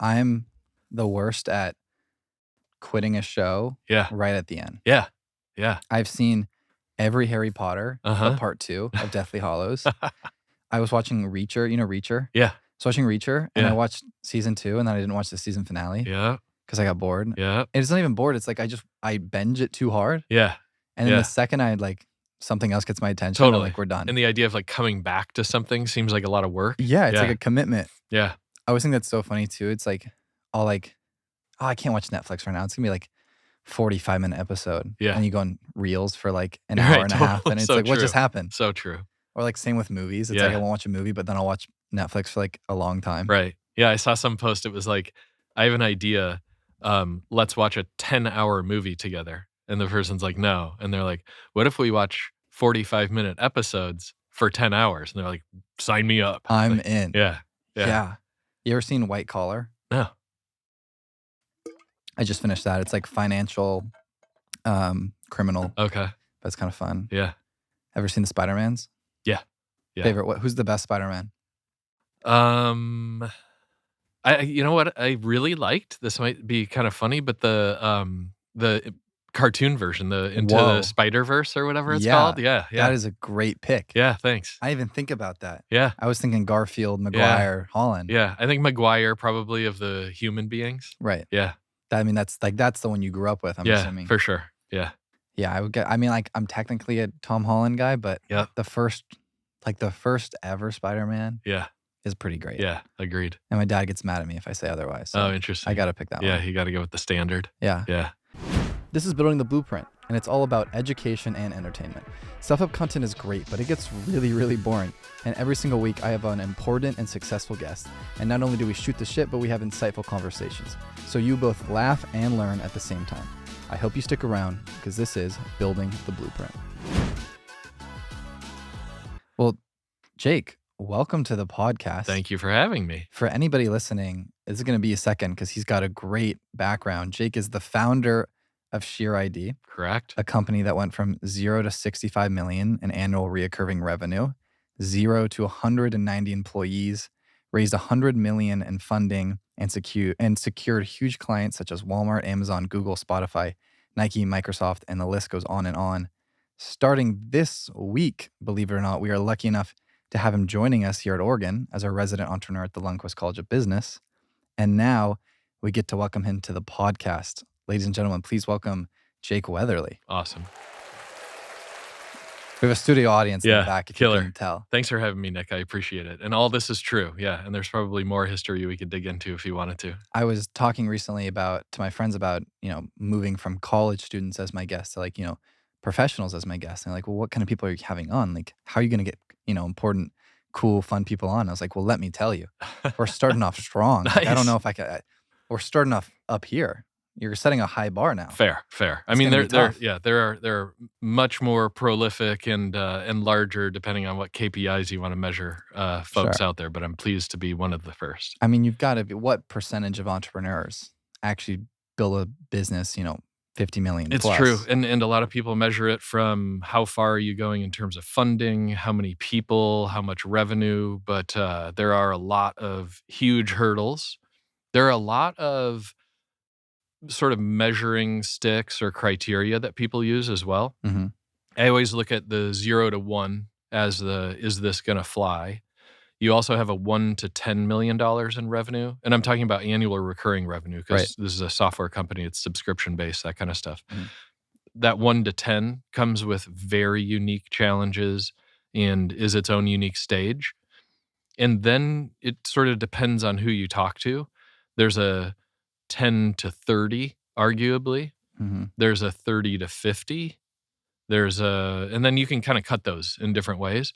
I'm the worst at quitting a show right at the end. Yeah. I've seen every Harry Potter, but part 2 of Deathly Hallows. I was watching Reacher. You know Reacher? Yeah. So watching Reacher, and I Yeah. watched season 2, and then I didn't watch the season finale Yeah. because I got bored. Yeah. It's not even bored. It's like I binge it too hard. Yeah. And then the second I something else gets my attention, Totally. I'm like, we're done. And the idea of coming back to something seems like a lot of work. Yeah, it's like a commitment. Yeah. I always think that's so funny too. It's like, oh, I can't watch Netflix right now. It's gonna be 45-minute episode. Yeah. And you go on Reels for an hour and a half, and it's so what true. just happened? So true. Or same with movies. It's I won't watch a movie, but then I'll watch Netflix for a long time. Right. Yeah, I saw some post. It was I have an idea. Let's watch a 10-hour movie together. And the person's like, no. And they're like, what if we watch 45-minute episodes for 10 hours? And they're like, sign me up. I'm in. Yeah. You ever seen White Collar? No. I just finished that. It's financial criminal. Okay. But it's kind of fun. Yeah. Ever seen the Spider-Mans? Yeah. Favorite? Who's the best Spider-Man? You know what I really liked? This might be kind of funny, but the cartoon version, the Into the Spider-Verse or whatever it's called. Yeah. That is a great pick. Yeah, thanks. I didn't think about that. Yeah. I was thinking Garfield, Maguire, Holland. Yeah, I think Maguire probably of the human beings. Right. Yeah. That's the one you grew up with, I'm assuming. Yeah, for sure. Yeah. Yeah, I would get. I'm technically a Tom Holland guy, but the first ever Spider-Man is pretty great. Yeah, agreed. And my dad gets mad at me if I say otherwise. So interesting. I got to pick that one. Yeah, you got to go with the standard. Yeah. Yeah. This is Building the Blueprint, and it's all about education and entertainment. Self-help content is great, but it gets really, really boring. And every single week, I have an important and successful guest. And not only do we shoot the shit, but we have insightful conversations. So you both laugh and learn at the same time. I hope you stick around, because this is Building the Blueprint. Well, Jake, welcome to the podcast. Thank you for having me. For anybody listening, this is going to be a second because he's got a great background. Jake is the founder of SheerID. Correct. A company that went from 0 to 65 million in annual reoccurring revenue, 0 to 190 employees, raised 100 million in funding, and secured huge clients such as Walmart, Amazon, Google, Spotify, Nike, Microsoft, and the list goes on and on. Starting this week, believe it or not, we are lucky enough to have him joining us here at Oregon as a resident entrepreneur at the Lundquist College of Business. And now we get to welcome him to the podcast. Ladies and gentlemen, please welcome Jake Weatherly. Awesome. We have a studio audience in the back, if you can tell. Thanks for having me, Nick. I appreciate it. And all this is true. Yeah. And there's probably more history we could dig into if you wanted to. I was talking recently to my friends about, moving from college students as my guests to professionals as my guests. And they're like, well, what kind of people are you having on? How are you going to get, important, cool, fun people on? I was like, well, let me tell you, we're starting off strong. Nice. I don't know if I can, we're starting off up here. You're setting a high bar now. Fair. I mean, they're much more prolific and larger depending on what KPIs you want to measure folks out there. But I'm pleased to be one of the first. I mean, you've got to be. What percentage of entrepreneurs actually build a business? 50 million. It's plus? True, and a lot of people measure it from how far are you going in terms of funding, how many people, how much revenue. But there are a lot of huge hurdles. There are a lot of sort of measuring sticks or criteria that people use as well. Mm-hmm. I always look at the 0 to 1 as is this going to fly? You also have a $1 to $10 million in revenue. And I'm talking about annual recurring revenue because this is a software company. It's subscription-based, that kind of stuff. Mm-hmm. That 1 to 10 comes with very unique challenges and is its own unique stage. And then it sort of depends on who you talk to. There's a 10 to 30, arguably. Mm-hmm. There's a 30 to 50. And then you can kind of cut those in different ways.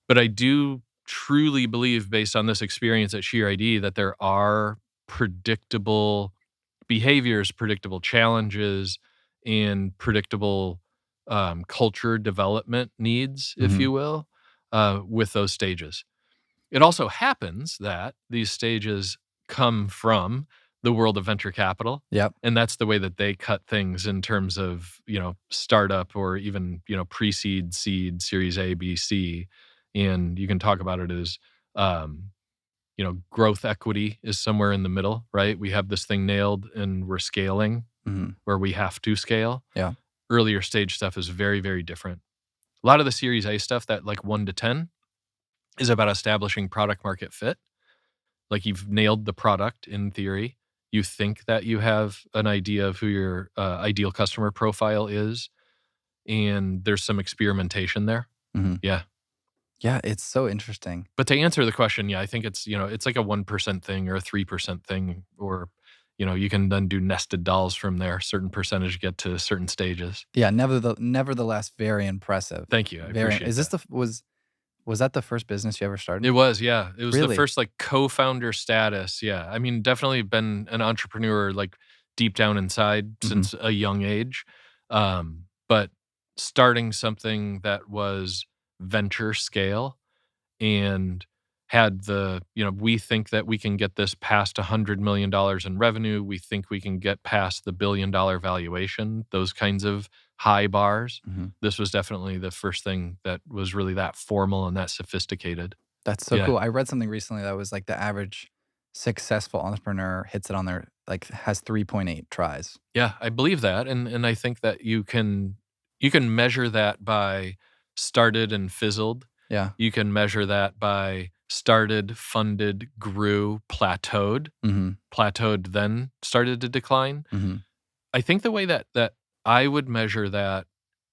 But I do truly believe, based on this experience at SheerID, that there are predictable behaviors, predictable challenges, and predictable culture development needs, if you will, with those stages. It also happens that these stages come from the world of venture capital. Yep. And that's the way that they cut things in terms of, startup or even, pre-seed, seed, series A, B, C. And you can talk about it as growth equity is somewhere in the middle, right? We have this thing nailed and we're scaling Mhm. where we have to scale. Yeah. Earlier stage stuff is very, very different. A lot of the Series A stuff, that like 1 to 10, is about establishing product market fit. Like you've nailed the product in theory. You think that you have an idea of who your ideal customer profile is, and there's some experimentation there. Mhm. Yeah. Yeah, it's so interesting. But to answer the question, yeah, I think it's like a 1% thing or a 3% thing, or, you can then do nested dolls from there. Certain percentage get to certain stages. Yeah, nevertheless, very impressive. Thank you. I Very appreciate is this that. the was that the first business you ever started? It was, yeah. It was the Really? first like co-founder status. Yeah. I mean, definitely been an entrepreneur like deep down inside Mhm. since a young age. But starting something that was venture scale and had we think that we can get this past $100 million in revenue. We think we can get past the $1 billion valuation, those kinds of high bars. Mhm. This was definitely the first thing that was really that formal and that sophisticated. That's so Yeah. cool. I read something recently that was like the average successful entrepreneur hits it on their like has 3.8 tries. Yeah, I believe that, and I think that you can measure that by started and fizzled. Yeah. You can measure that by started, funded, grew, Mhm. plateaued, then started to decline. Mhm. I think the way that I would measure that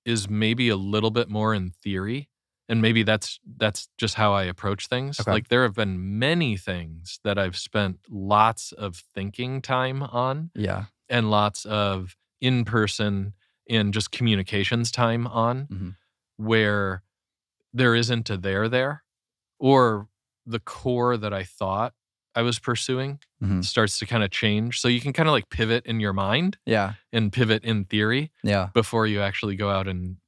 is maybe a little bit more in theory, and maybe that's just how I approach things. Okay. Like, there have been many things that I've spent lots of thinking time on Yeah. and lots of in-person and just communications time on, Mhm. where there isn't a there, or the core that I thought I was pursuing Mhm. starts to kinda change. So you can kinda, like, pivot in your mind Yeah. and pivot in theory Yeah. before you actually go out and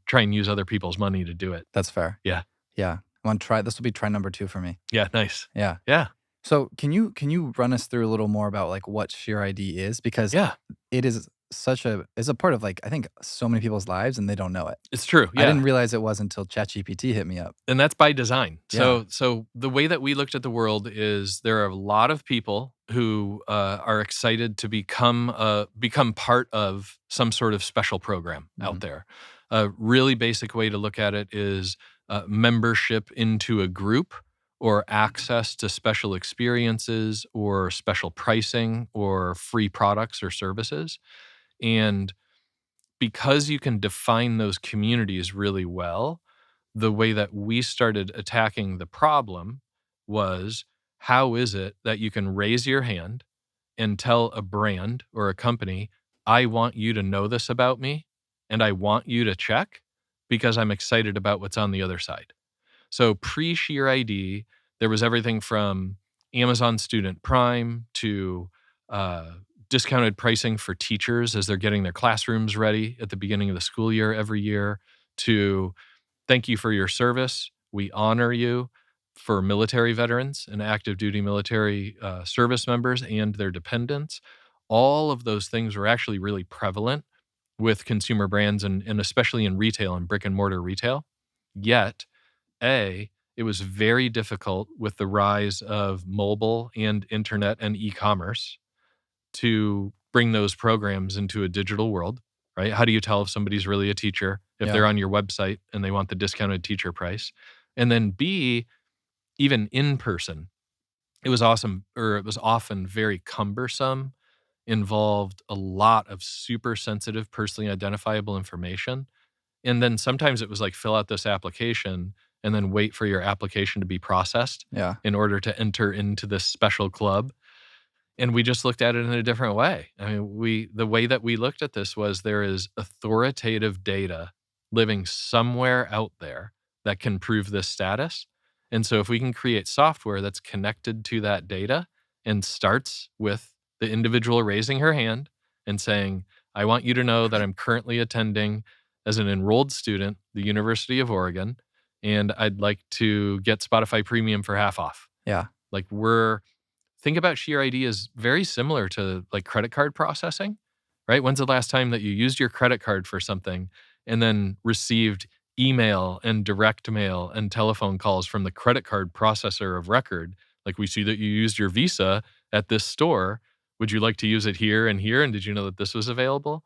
try and use other people's money to do it. That's fair. Yeah. Yeah. I want to try this will be try number 2 for me. Yeah, nice. Yeah. Yeah. So, can you run us through a little more about, like, what SheerID is? Because Yeah. it is a part of, like, I think so many people's lives, and they don't know it. It's true, I didn't yeah. realize it was until ChatGPT hit me up. And that's by design. Yeah. So the way that we looked at the world is there are a lot of people who are excited to become part of some sort of special program out Mhm. there. A really basic way to look at it is membership into a group, or access to special experiences or special pricing or free products or services. And because you can define those communities really well, the way that we started attacking the problem was, how is it that you can raise your hand and tell a brand or a company, I want you to know this about me and I want you to check because I'm excited about what's on the other side. So pre Sheer ID, there was everything from Amazon Student Prime to uh, discounted pricing for teachers as they're getting their classrooms ready at the beginning of the school year every year, to thank you for your service. We honor you, for military veterans and active duty military service members and their dependents. All of those things were actually really prevalent with consumer brands, and especially in retail and brick and mortar retail. Yet, it was very difficult with the rise of mobile and internet and e-commerce to bring those programs into a digital world, right? How do you tell if somebody's really a teacher if Yeah. they're on your website and they want the discounted teacher price? And then B, even in person, it was awesome, or it was often very cumbersome, involved a lot of super sensitive, personally identifiable information. And then sometimes it was like, fill out this application and then wait for your application to be processed Yeah. in order to enter into this special club. And we just looked at it in a different way. I mean, the way that we looked at this was, there is authoritative data living somewhere out there that can prove this status. And so if we can create software that's connected to that data and starts with the individual raising her hand and saying, I want you to know that I'm currently attending as an enrolled student, the University of Oregon, and I'd like to get Spotify Premium for half off. Yeah. Like, think about Sheer ID as very similar to like credit card processing, right? When's the last time that you used your credit card for something and then received email and direct mail and telephone calls from the credit card processor of record Like, we see that you used your Visa at this store. Would you like to use it here and here? And did you know that this was available?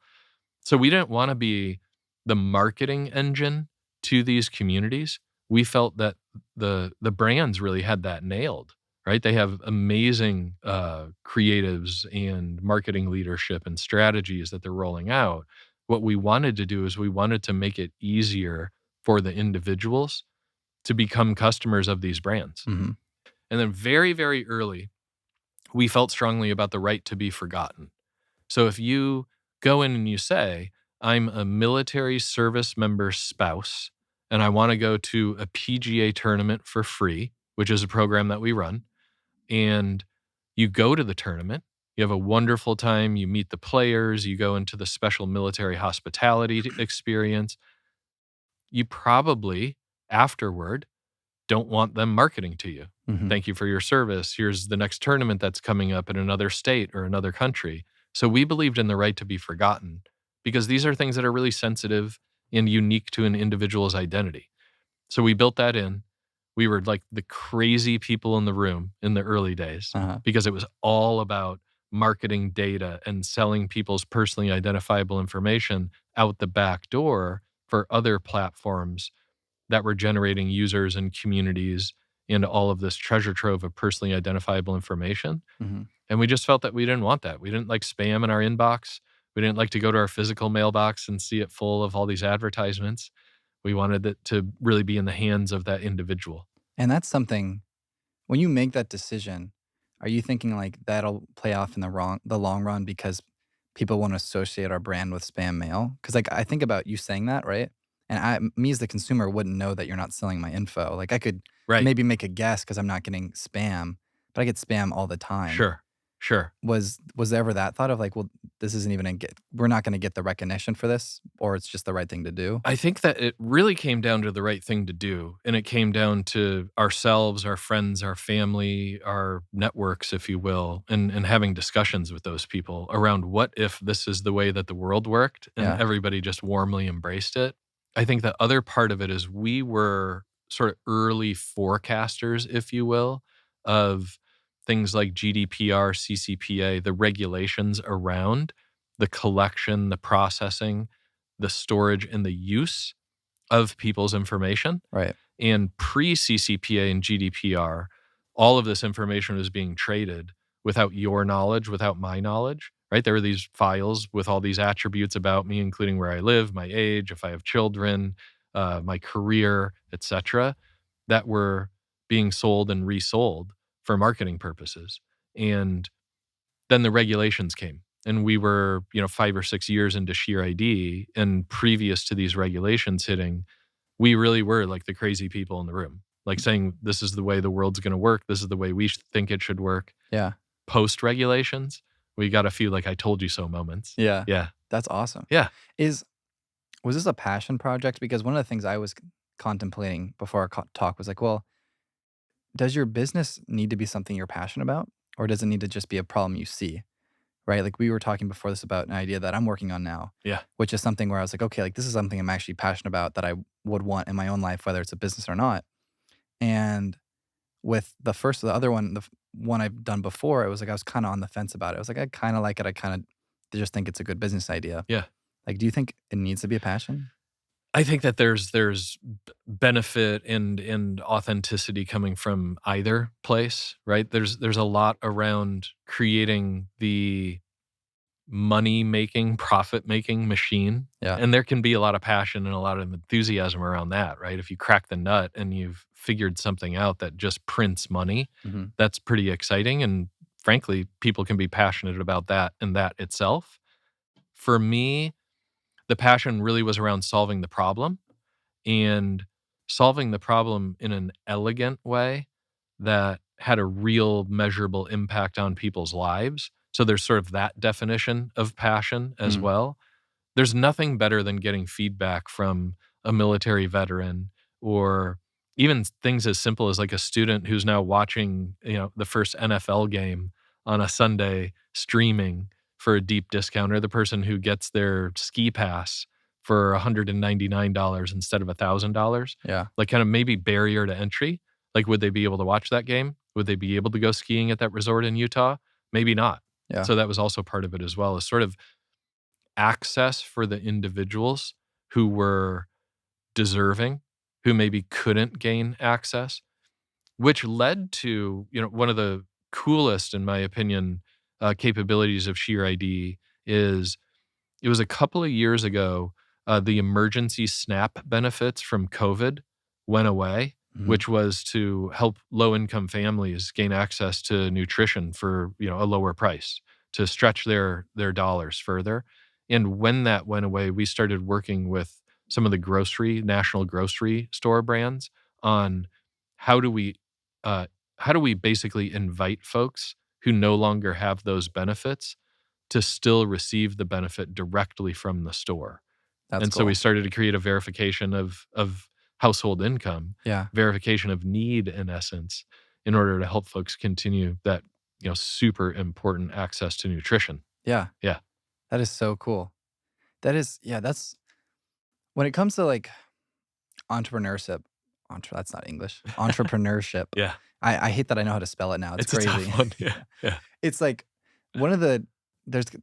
So we didn't want to be the marketing engine to these communities. We felt that the brands really had that nailed, right? They have amazing creatives and marketing leadership and strategies that they're rolling out. What we wanted to do is we wanted to make it easier for the individuals to become customers of these brands. Mhm. And then very, very early, we felt strongly about the right to be forgotten. So if you go in and you say, I'm a military service member spouse, and I want to go to a PGA tournament for free, which is a program that we run, and you go to the tournament, you have a wonderful time, you meet the players, you go into the special military hospitality experience, you probably afterward don't want them marketing to you. Mhm. Thank you for your service. Here's the next tournament that's coming up in another state or another country. So we believed in the right to be forgotten because these are things that are really sensitive and unique to an individual's identity. So we built that in. We were like the crazy people in the room in the early days Uh-huh. because it was all about marketing data and selling people's personally identifiable information out the back door for other platforms that were generating users and communities and all of this treasure trove of personally identifiable information. Mhm. And we just felt that we didn't want that. We didn't like spam in our inbox. We didn't like to go to our physical mailbox and see it full of all these advertisements. We wanted it to really be in the hands of that individual. And that's something when you make that decision, are you thinking like that'll play off in the long run because people want to associate our brand with spam mail? Because like I think about you saying that, right? And me as the consumer wouldn't know that you're not selling my info. Like I could Right. maybe make a guess because I'm not getting spam, but I get spam all the time. Sure. Sure. Was there ever that thought of like, well, this isn't even we're not going to get the recognition for this, or it's just the right thing to do? I think that it really came down to the right thing to do. And it came down to ourselves, our friends, our family, our networks, if you will, and having discussions with those people around what if this is the way that the world worked and Yeah. everybody just warmly embraced it. I think the other part of it is we were sort of early forecasters, if you will, of things like GDPR, CCPA, the regulations around the collection, the processing, the storage, and the use of people's information. Right. And pre CCPA and GDPR, all of this information was being traded without your knowledge, without my knowledge, right? There were these files with all these attributes about me, including where I live, my age, if I have children, my career, etc., that were being sold and resold for marketing purposes. And then the regulations came and we were, 5 or 6 years into SheerID, and previous to these regulations hitting, we really were like the crazy people in the room, like saying, this is the way the world's going to work. This is the way we think it should work. Yeah. Post regulations, we got a few like I told you so moments. Yeah. Yeah. That's awesome. Yeah. Was this a passion project? Because one of the things I was contemplating before our talk was like, well, does your business need to be something you're passionate about, or does it need to just be a problem you see? Right? Like we were talking before this about an idea that I'm working on now, Yeah. which is something where I was like, okay, like this is something I'm actually passionate about that I would want in my own life, whether it's a business or not. And with the other one, one I've done before, it was like I was kind of on the fence about it. I was like, I kind of like it. I kind of just think it's a good business idea. Yeah. Like, do you think it needs to be a passion? I think that there's benefit and authenticity coming from either place, right? There's a lot around creating the money-making, profit-making machine, Yeah. and there can be a lot of passion and a lot of enthusiasm around that, right? If you crack the nut and you've figured something out that just prints money, Hmm. that's pretty exciting, and frankly, people can be passionate about that and that itself. For me, the passion really was around solving the problem and solving the problem in an elegant way that had a real measurable impact on people's lives. So there's sort of that definition of passion as Mm. well. There's nothing better than getting feedback from a military veteran or even things as simple as like a student who's now watching, the first NFL game on a Sunday streaming for a deep discount, or the person who gets their ski pass for $199 instead of $1,000. Yeah. Like kind of maybe barrier to entry. Like, would they be able to watch that game? Would they be able to go skiing at that resort in Utah? Maybe not. Yeah. So that was also part of it as well, is sort of access for the individuals who were deserving, who maybe couldn't gain access, which led to, one of the coolest, in my opinion, capabilities of SheerID is it was a couple of years ago, the emergency SNAP benefits from COVID went away, Mhm. which was to help low-income families gain access to nutrition for, a lower price, to stretch their dollars further. And when that went away, we started working with some of the national grocery store brands on how do we, uh, how do we basically invite folks who no longer have those benefits to still receive the benefit directly from the store. That's And so we cool. started to create a verification of household income, Yeah. verification of need in essence, in order to help folks continue that, super important access to nutrition. Yeah. Yeah. That is so cool. That is yeah, that's when it comes to, like, entrepreneurship that's not English. Entrepreneurship. Yeah. I hate that I know how to spell it now, it's It's a tough crazy. one. Yeah. Yeah. Yeah. It's like one of the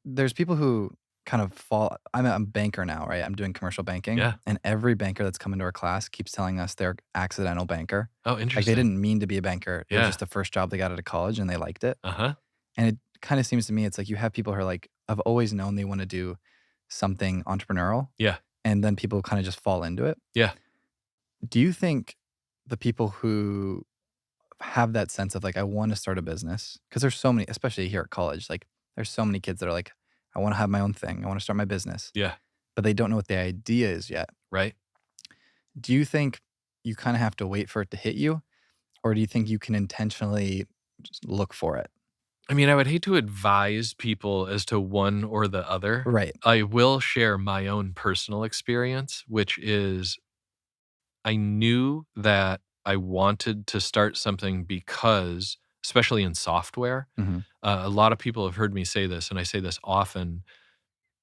there's people who kind of fall I'm a banker now, right? I'm doing commercial banking, Yeah. and every banker that's come into our class keeps telling us they're accidental banker. Oh, Like, they interesting. didn't mean to be a banker. It was Yeah. just the first job they got out of college, and they liked it. Uh-huh. And it kinda seems to me it's like you have people who are like, "I've always known they wanna do something entrepreneurial," Yeah. and then people kinda just fall into it. Yeah. Do you think the people who have that sense of like, I want to start a business, because there's so many, especially here at college, like there's so many kids that are like, I want to have my own thing. I want to start my business, Yeah. but they don't know what the idea is yet. Right. Do you think you kind of have to wait for it to hit you? Or do you think you can intentionally just look for it? I mean, I would hate to advise people as to one or the other. Right. I will share my own personal experience, which is I knew that I wanted to start something because, especially in software, Hmm. a lot of people have heard me say this, and I say this often.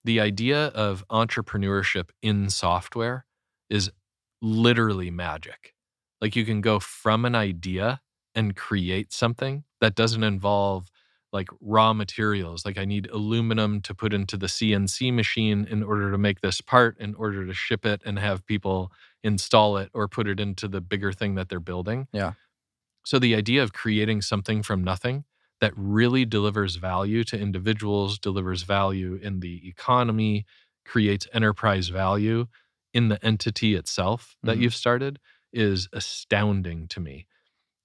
The idea of entrepreneurship in software is literally magic. Like, you can go from an idea and create something that doesn't involve like raw materials. Like, I need aluminum to put into the CNC machine in order to make this part, in order to ship it and have people install it or put it into the bigger thing that they're building. Yeah. So the idea of creating something from nothing that really delivers value to individuals, delivers value in the economy, creates enterprise value in the entity itself that Hmm. you've started is astounding to me.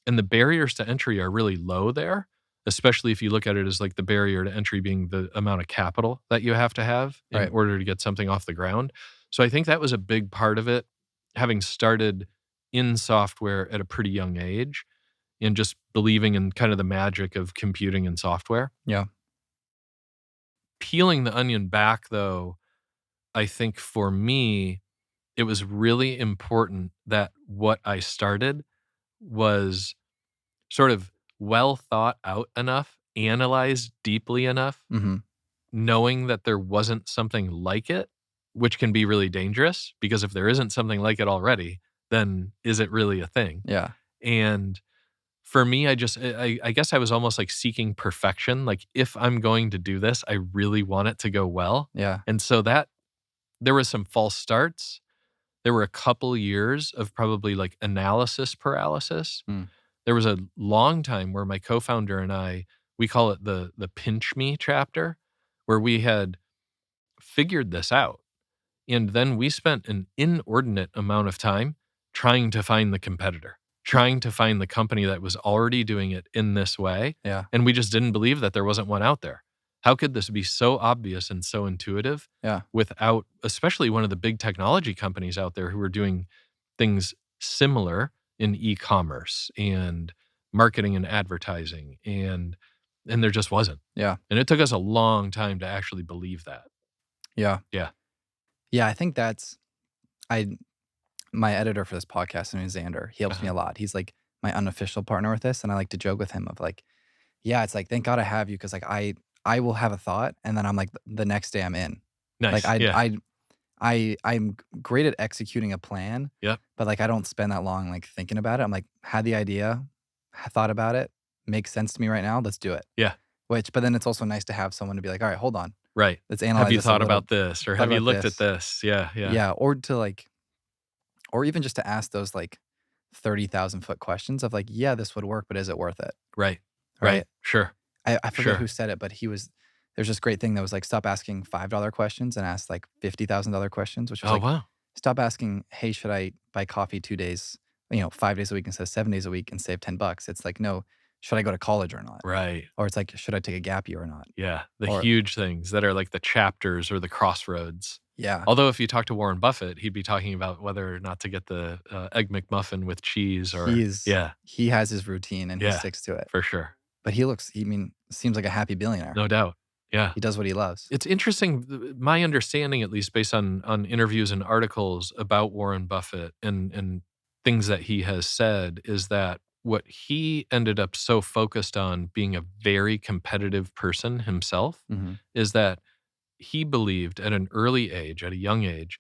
And the barriers to entry are really low there, especially if you look at it as like the barrier to entry being the amount of capital that you have to have in Right. order to get something off the ground. So I think that was a big part of it, having started in software at a pretty young age and just believing in kind of the magic of computing and software. Yeah. Peeling the onion back, though, I think for me, it was really important that what I started was sort of well thought out enough, analyzed deeply enough, Hmm. knowing that there wasn't something like it, which can be really dangerous because if there isn't something like it already, then is it really a thing? Yeah. And for me, I guess I was almost like seeking perfection. Like, if I'm going to do this, I really want it to go well. Yeah. And so that there was some false starts. There were a couple years of probably like analysis paralysis. Mm. There was a long time where my co-founder and I, we call it the pinch me chapter, where we had figured this out. And then we spent an inordinate amount of time trying to find the competitor, trying to find the company that was already doing it in this way. Yeah. And we just didn't believe that there wasn't one out there. How could this be so obvious and so intuitive Yeah. without, especially one of the big technology companies out there who are doing things similar in e-commerce and marketing and advertising, and there just wasn't. Yeah. And it took us a long time to actually believe that. Yeah. Yeah. Yeah. I think that's I my editor for this podcast, his name is Xander. He helps me Uh-huh. a lot. He's like my unofficial partner with this, and I like to joke with him of like, yeah, it's like thank God I have you because like I will have a thought, and then I'm like the next day I'm in. Like Nice. Yeah. I'm great at executing a plan, Yep. but like I don't spend that long like thinking about it. I'm like had the idea, thought about it, makes sense to me right now. Let's do it. Yeah. But then it's also nice to have someone to be like, all right, hold on. Right. Let's Have analyze you this a thought little. about this, or Thought have you about looked at this. this? Yeah, yeah. Yeah. Or even just to ask those like 30,000-foot questions of like, yeah, this would work, but is it worth it? Right. Right. Right. Sure. I forget who Sure. said it, but there's this great thing that was like, stop asking $5 questions and ask like $50,000 questions, which was Oh, like, wow. stop asking, hey, should I buy coffee 2 days, 5 days a week instead of 7 days a week and save $10? It's like, no, should I go to college or not? Right. Or it's like, should I take a gap year or not? Yeah. The Or huge things that are like the chapters or the crossroads. yeah, Although if you talk to Warren Buffett, he'd be talking about whether or not to get the Egg McMuffin with cheese or yeah, he has his routine and he yeah, sticks to it. for sure. But seems like a happy billionaire. No doubt. Yeah. He does what he loves. It's interesting. My understanding, at least based on interviews and articles about Warren Buffett and things that he has said, is that what he ended up so focused on being a very competitive person himself Hmm. is that he believed at an early age, at a young age,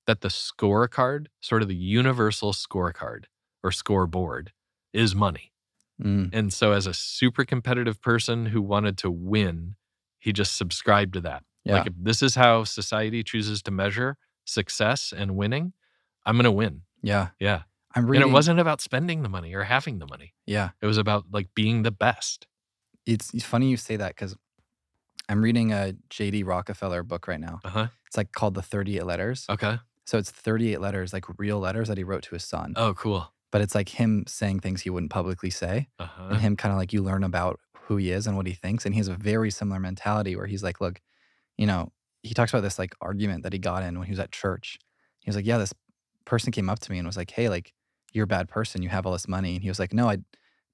that the scorecard, sort of the universal scorecard or scoreboard, is money. Mm, And so as a super competitive person who wanted to win, he just subscribed to that. yeah, Like, if this is how society chooses to measure success and winning, I'm going to win. yeah. Yeah. I'm And it reading. wasn't about spending the money or having the money. Yeah, It was about like being the best. it's funny you say that because I'm reading a J.D. Rockefeller book right now. Uh-huh. It's like called The 38 Letters. Okay. So it's 38 letters, like real letters that he wrote to his son. Oh, cool. But it's like him saying things he wouldn't publicly say, and Uh-huh. him kind of like you learn about who he is and what he thinks. And he has a very similar mentality where he's like, look, you know, he talks about this like argument that he got in when he was at church. He was like, yeah, this person came up to me and was like, hey, like, you're a bad person. You have all this money. And he was like, no, I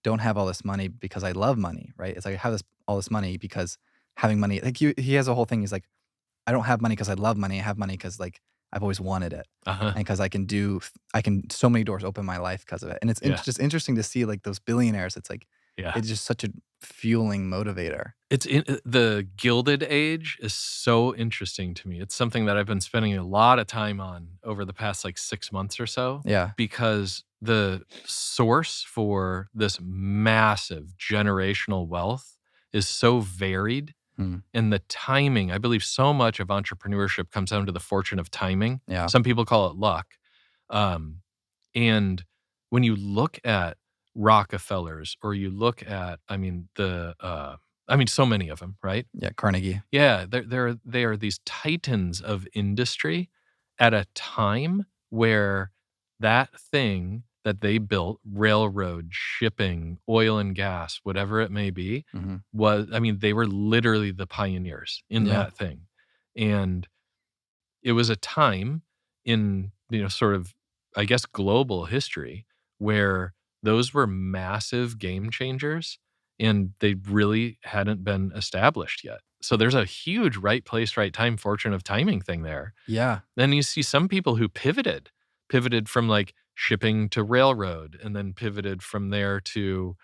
don't have all this money because I love money, right? It's like I have all this money because having money, like he has a whole thing. He's like, I don't have money because I love money. I have money because like I've always wanted it, Uh-huh. and because I can so many doors open my life because of it. And it's Yeah. just interesting to see like those billionaires. It's like Yeah. it's just such a fueling motivator. The Gilded Age is so interesting to me. It's something that I've been spending a lot of time on over the past like 6 months or so, Yeah. because the source for this massive generational wealth is so varied. Hmm. And the timing, I believe so much of entrepreneurship comes down to the fortune of timing. Yeah. Some people call it luck. And when you look at Rockefellers, or you look at, so many of them, right? Yeah. Carnegie. Yeah, they are these titans of industry at a time where that thing that they built, railroad, shipping, oil and gas, whatever it may be, Hmm. they were literally the pioneers in Yeah. that thing. And it was a time in, sort of, I guess, global history where those were massive game changers and they really hadn't been established yet. So there's a huge right place, right time, fortune of timing thing there. Yeah. Then you see some people who pivoted from like shipping to railroad, and then pivoted from there to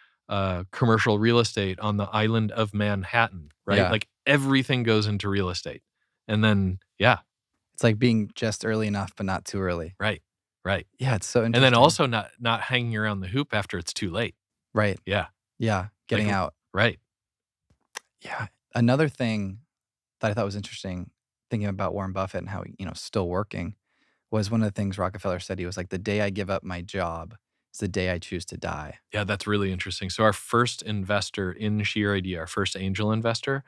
commercial real estate on the island of Manhattan, right? Yeah. Like everything goes into real estate. And then, yeah, It's like being just early enough, but not too early. right, right. Yeah. It's so And interesting. then also not hanging around the hoop after it's too late. right. Yeah, Yeah. Getting like, out. right. Yeah. Another thing that I thought was interesting, thinking about Warren Buffett and how still working, was one of the things Rockefeller said. He was like, the day I give up my job is the day I choose to die. Yeah, that's really interesting. So our first investor in SheerID, our first angel investor,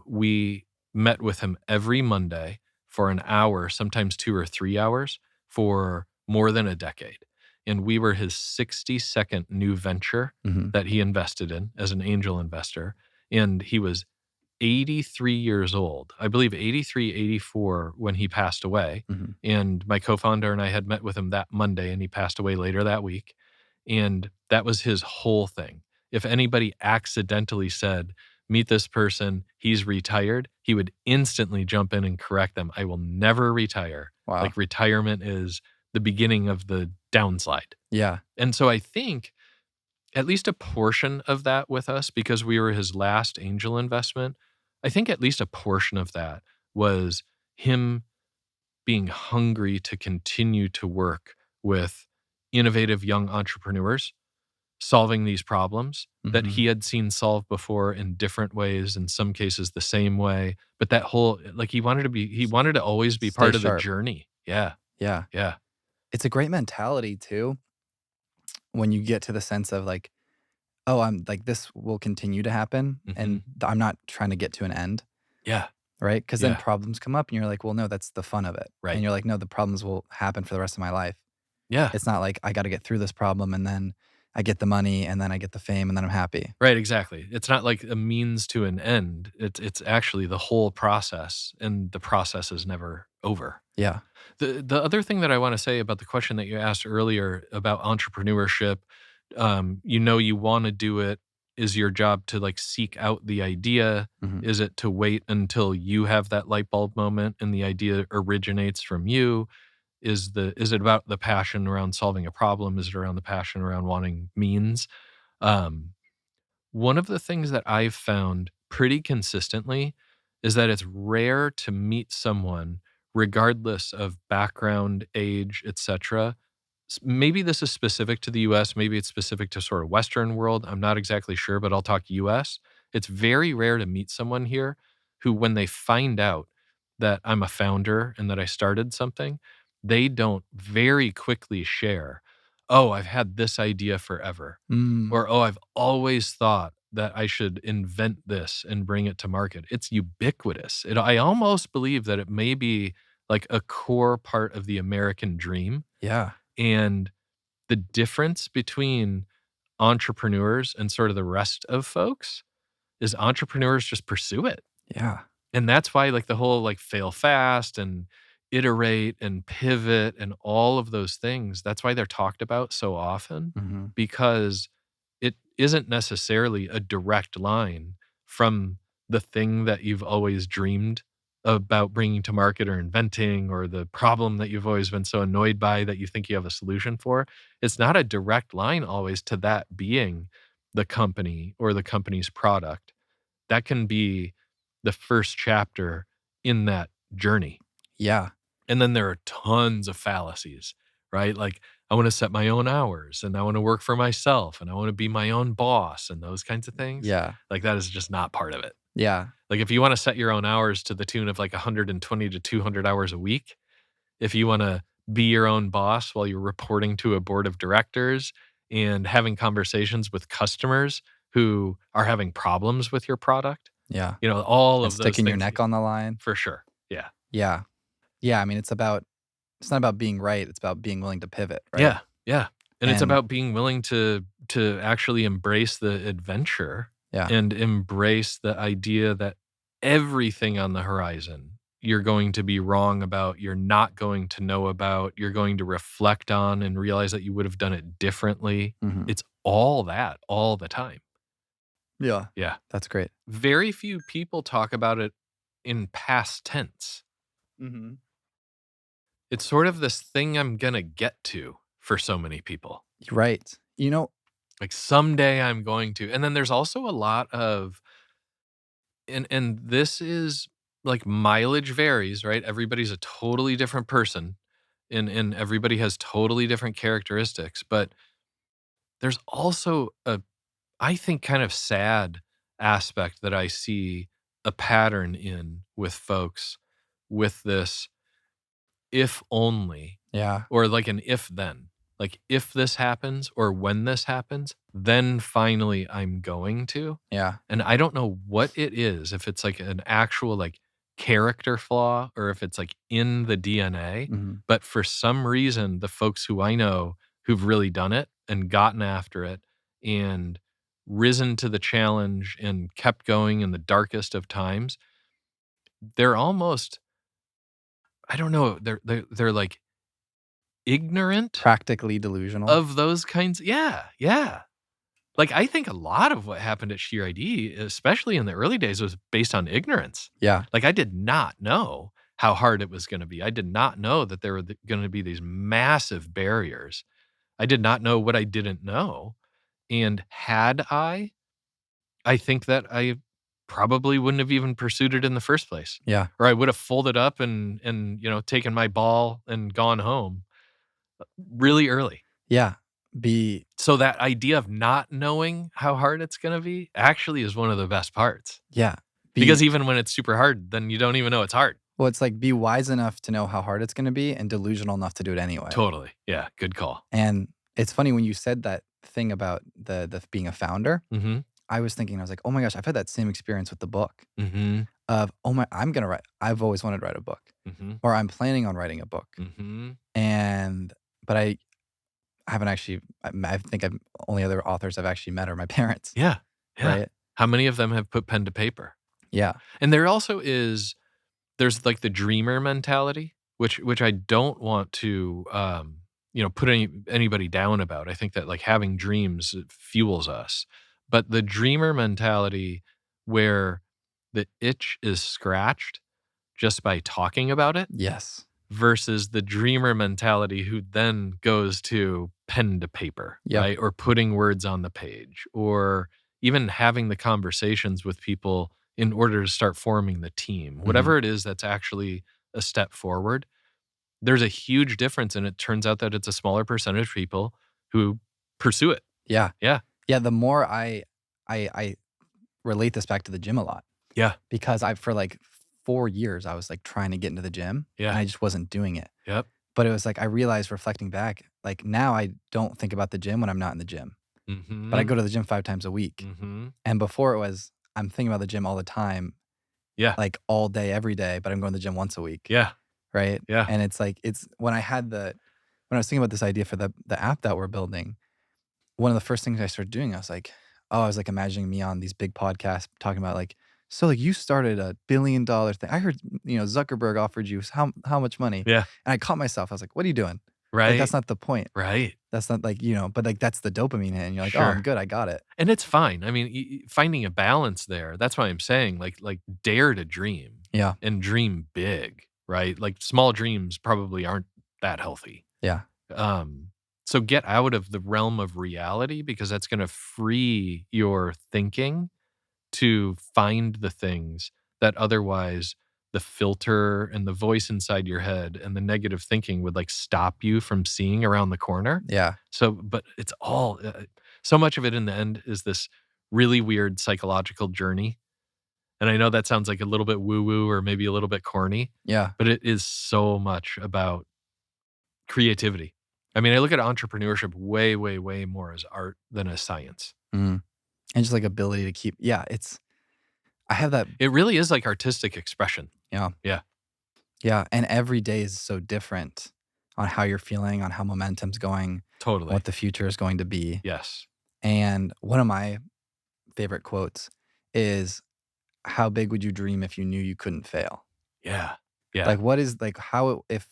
we met with him every Monday for an hour, sometimes 2 or 3 hours, for more than a decade. And we were his 62nd new venture Hmm. that he invested in as an angel investor. And he was 83 years old, I believe 83, 84 when he passed away. Hmm. And my co-founder and I had met with him that Monday, and he passed away later that week. And that was his whole thing. If anybody accidentally said, meet this person, he's retired, he would instantly jump in and correct them. I will never retire. Wow. Like, retirement is the beginning of the downslide. Yeah. And so I think at least a portion of that with us, because we were his last angel investment, I think at least a portion of that was him being hungry to continue to work with innovative young entrepreneurs solving these problems that Mhm. he had seen solved before in different ways, in some cases the same way, but that whole like, he wanted to always be Stay part of the sharp. journey. Yeah, Yeah. yeah. It's a great mentality too when you get to the sense of like, "Oh, I'm like, this will continue to happen, Mhm. and I'm not trying to get to an end." Yeah, Right? Because then yeah, problems come up and you're like, "Well, no, that's the fun of it." And right. you're like, "No, the problems will happen for the rest of my life." Yeah. It's not like I gotta get through this problem and then I get the money and then I get the fame and then I'm happy. Right, exactly. It's not like a means to an end. It's actually the whole process, and the process is never over. Yeah. The other thing that I wanna say about the question that you asked earlier about entrepreneurship, you wanna do it. Is your job to, like, seek out the idea? Mhm. Is it to wait until you have that light bulb moment and the idea originates from you? Is it about the passion around solving a problem? Is it around the passion around wanting means? Um One of the things that I've found pretty consistently is that it's rare to meet someone, regardless of background, age, etc. Maybe this is specific to the US, maybe it's specific to sort of Western world. I'm not exactly sure, but I'll talk US. It's very rare to meet someone here who, when they find out that I'm a founder and that I started something, they don't very quickly share, "Oh, I've had this idea forever." Mm. Or, "Oh, I've always thought that I should invent this and bring it to market." It's ubiquitous. I almost believe that it may be like a core part of the American dream, Yeah. and the difference between entrepreneurs and sort of the rest of folks is entrepreneurs just pursue it. Yeah. And that's why, like, the whole, like, fail fast and iterate and pivot and all of those things, that's why they're talked about so often, Mhm. because it isn't necessarily a direct line from the thing that you've always dreamed about bringing to market or inventing, or the problem that you've always been so annoyed by that you think you have a solution for. It's not a direct line always to that being the company or the company's product. That can be the first chapter in that journey. Yeah. And then there are tons of fallacies, right? Like, I wanna set my own hours, and I wanna work for myself, and I wanna be my own boss, and those kinds of things. Yeah. Like, that is just not part of it. Yeah. Like, if you wanna set your own hours to the tune of, like, 120 to 200 hours a week, if you wanna be your own boss while you're reporting to a board of directors and having conversations with customers who are having problems with your product, Yeah. all And of those sticking your things, neck on the line. for sure. Yeah. Yeah. Yeah, I mean, it's not about being right, it's about being willing to pivot, right? Yeah, yeah, and it's And about being willing to actually embrace the adventure yeah. and embrace the idea that everything on the horizon you're going to be wrong about, you're not going to know about, you're going to reflect on and realize that you would have done it differently. Mhm. It's all that all the time. Yeah. Yeah. That's great. Very few people talk about it in past tense. Mhm. It's sort of this thing I'm gonna get to for so many people. Right. Like, someday I'm going to. And then there's also a lot of, and this is, like, mileage varies, right? Everybody's a totally different person, and everybody has totally different characteristics, but there's also a, I think, kind of sad aspect that I see a pattern in with folks with this if only, Yeah. or like an if then. Like, if this happens or when this happens, then finally I'm going to. Yeah. And I don't know what it is, if it's like an actual, like, character flaw or if it's, like, in the DNA, Mhm. but for some reason, the folks who I know who've really done it and gotten after it and risen to the challenge and kept going in the darkest of times, they're almost, I don't know, they're, like, ignorant Practically delusional. of those kinds. Yeah, yeah. Like, I think a lot of what happened at SheerID, especially in the early days, was based on ignorance. Yeah. Like, I did not know how hard it was gonna be. I did not know that there were gonna be these massive barriers. I did not know what I didn't know, and had I think that I probably wouldn't have even pursued it in the first place, Yeah. or I would have folded up and taken my ball and gone home really early. Yeah. Be So that idea of not knowing how hard it's gonna be actually is one of the best parts. yeah, Because be even when it's super hard, then you don't even know it's hard. well, it's like be wise enough to know how hard it's gonna be and delusional enough to do it anyway. Totally. Yeah, good call. And it's funny when you said that thing about the being a founder, Mhm. I was thinking, I was like, "Oh my gosh, I've had that same experience with the book Mhm. of, oh my, I'm gonna write. I've always wanted to write a book, Mhm. or I'm planning on writing a book." Mhm. And but I haven't actually. I think I've only other authors I've actually met are my parents, Yeah. Yeah. right? How many of them have put pen to paper? Yeah. And there also is there's like the dreamer mentality, which I don't want to put anybody down about. I think that like having dreams fuels us. But the dreamer mentality where the itch is scratched just by talking about it Yes. versus the dreamer mentality who then goes to pen to paper, Yep. right? Or putting words on the page or even having the conversations with people in order to start forming the team. Mhm. Whatever it is that's actually a step forward, there's a huge difference and it turns out that it's a smaller percentage of people who pursue it. Yeah. Yeah. Yeah. The more I relate this back to the gym a lot, Yeah. because I for like 4 years, I was like trying to get into the gym and Yeah. I just wasn't doing it. Yep. But it was like I realized reflecting back, like now I don't think about the gym when I'm not in the gym, but I Mhm. go to the gym 5 times a week. Mhm. And before it was I'm thinking about the gym all the time, Yeah. like all day, every day, but I'm going to the gym once a week, Yeah. right? Yeah. And it's like it's when I was thinking about this idea for the app that we're building, one of the first things I started doing, I was like imagining me on these big podcasts talking about like, so like you started $1 billion thing. I heard, Zuckerberg offered you how much money? Yeah. And I caught myself. I was like, what are you doing? Like Right. that's not the point. Right. That's not like, but like that's the dopamine hit. And you're like, oh, I'm Sure. good. I got it. And it's fine. I mean, finding a balance there. That's why I'm saying, like, dare to dream Yeah. and dream big, right? Like, small dreams probably aren't that healthy. Yeah. Um, so get out of the realm of reality because that's going to free your thinking to find the things that otherwise the filter and the voice inside your head and the negative thinking would like stop you from seeing around the corner. Yeah. So, but it's all so much of it in the end is this really weird psychological journey. And I know that sounds like a little bit woo woo or maybe a little bit corny, Yeah. but it is so much about creativity. I mean, I look at entrepreneurship way, way, way more as art than as science. Mhm. And just like ability to keep, yeah, I have that, It really is like artistic expression. yeah. Yeah, Yeah. And every day is so different on how you're feeling, on how momentum's going, totally. what the future is going to be. Yes. And one of my favorite quotes is, "How big would you dream if you knew you couldn't fail?" Yeah. Yeah. Like, what is like if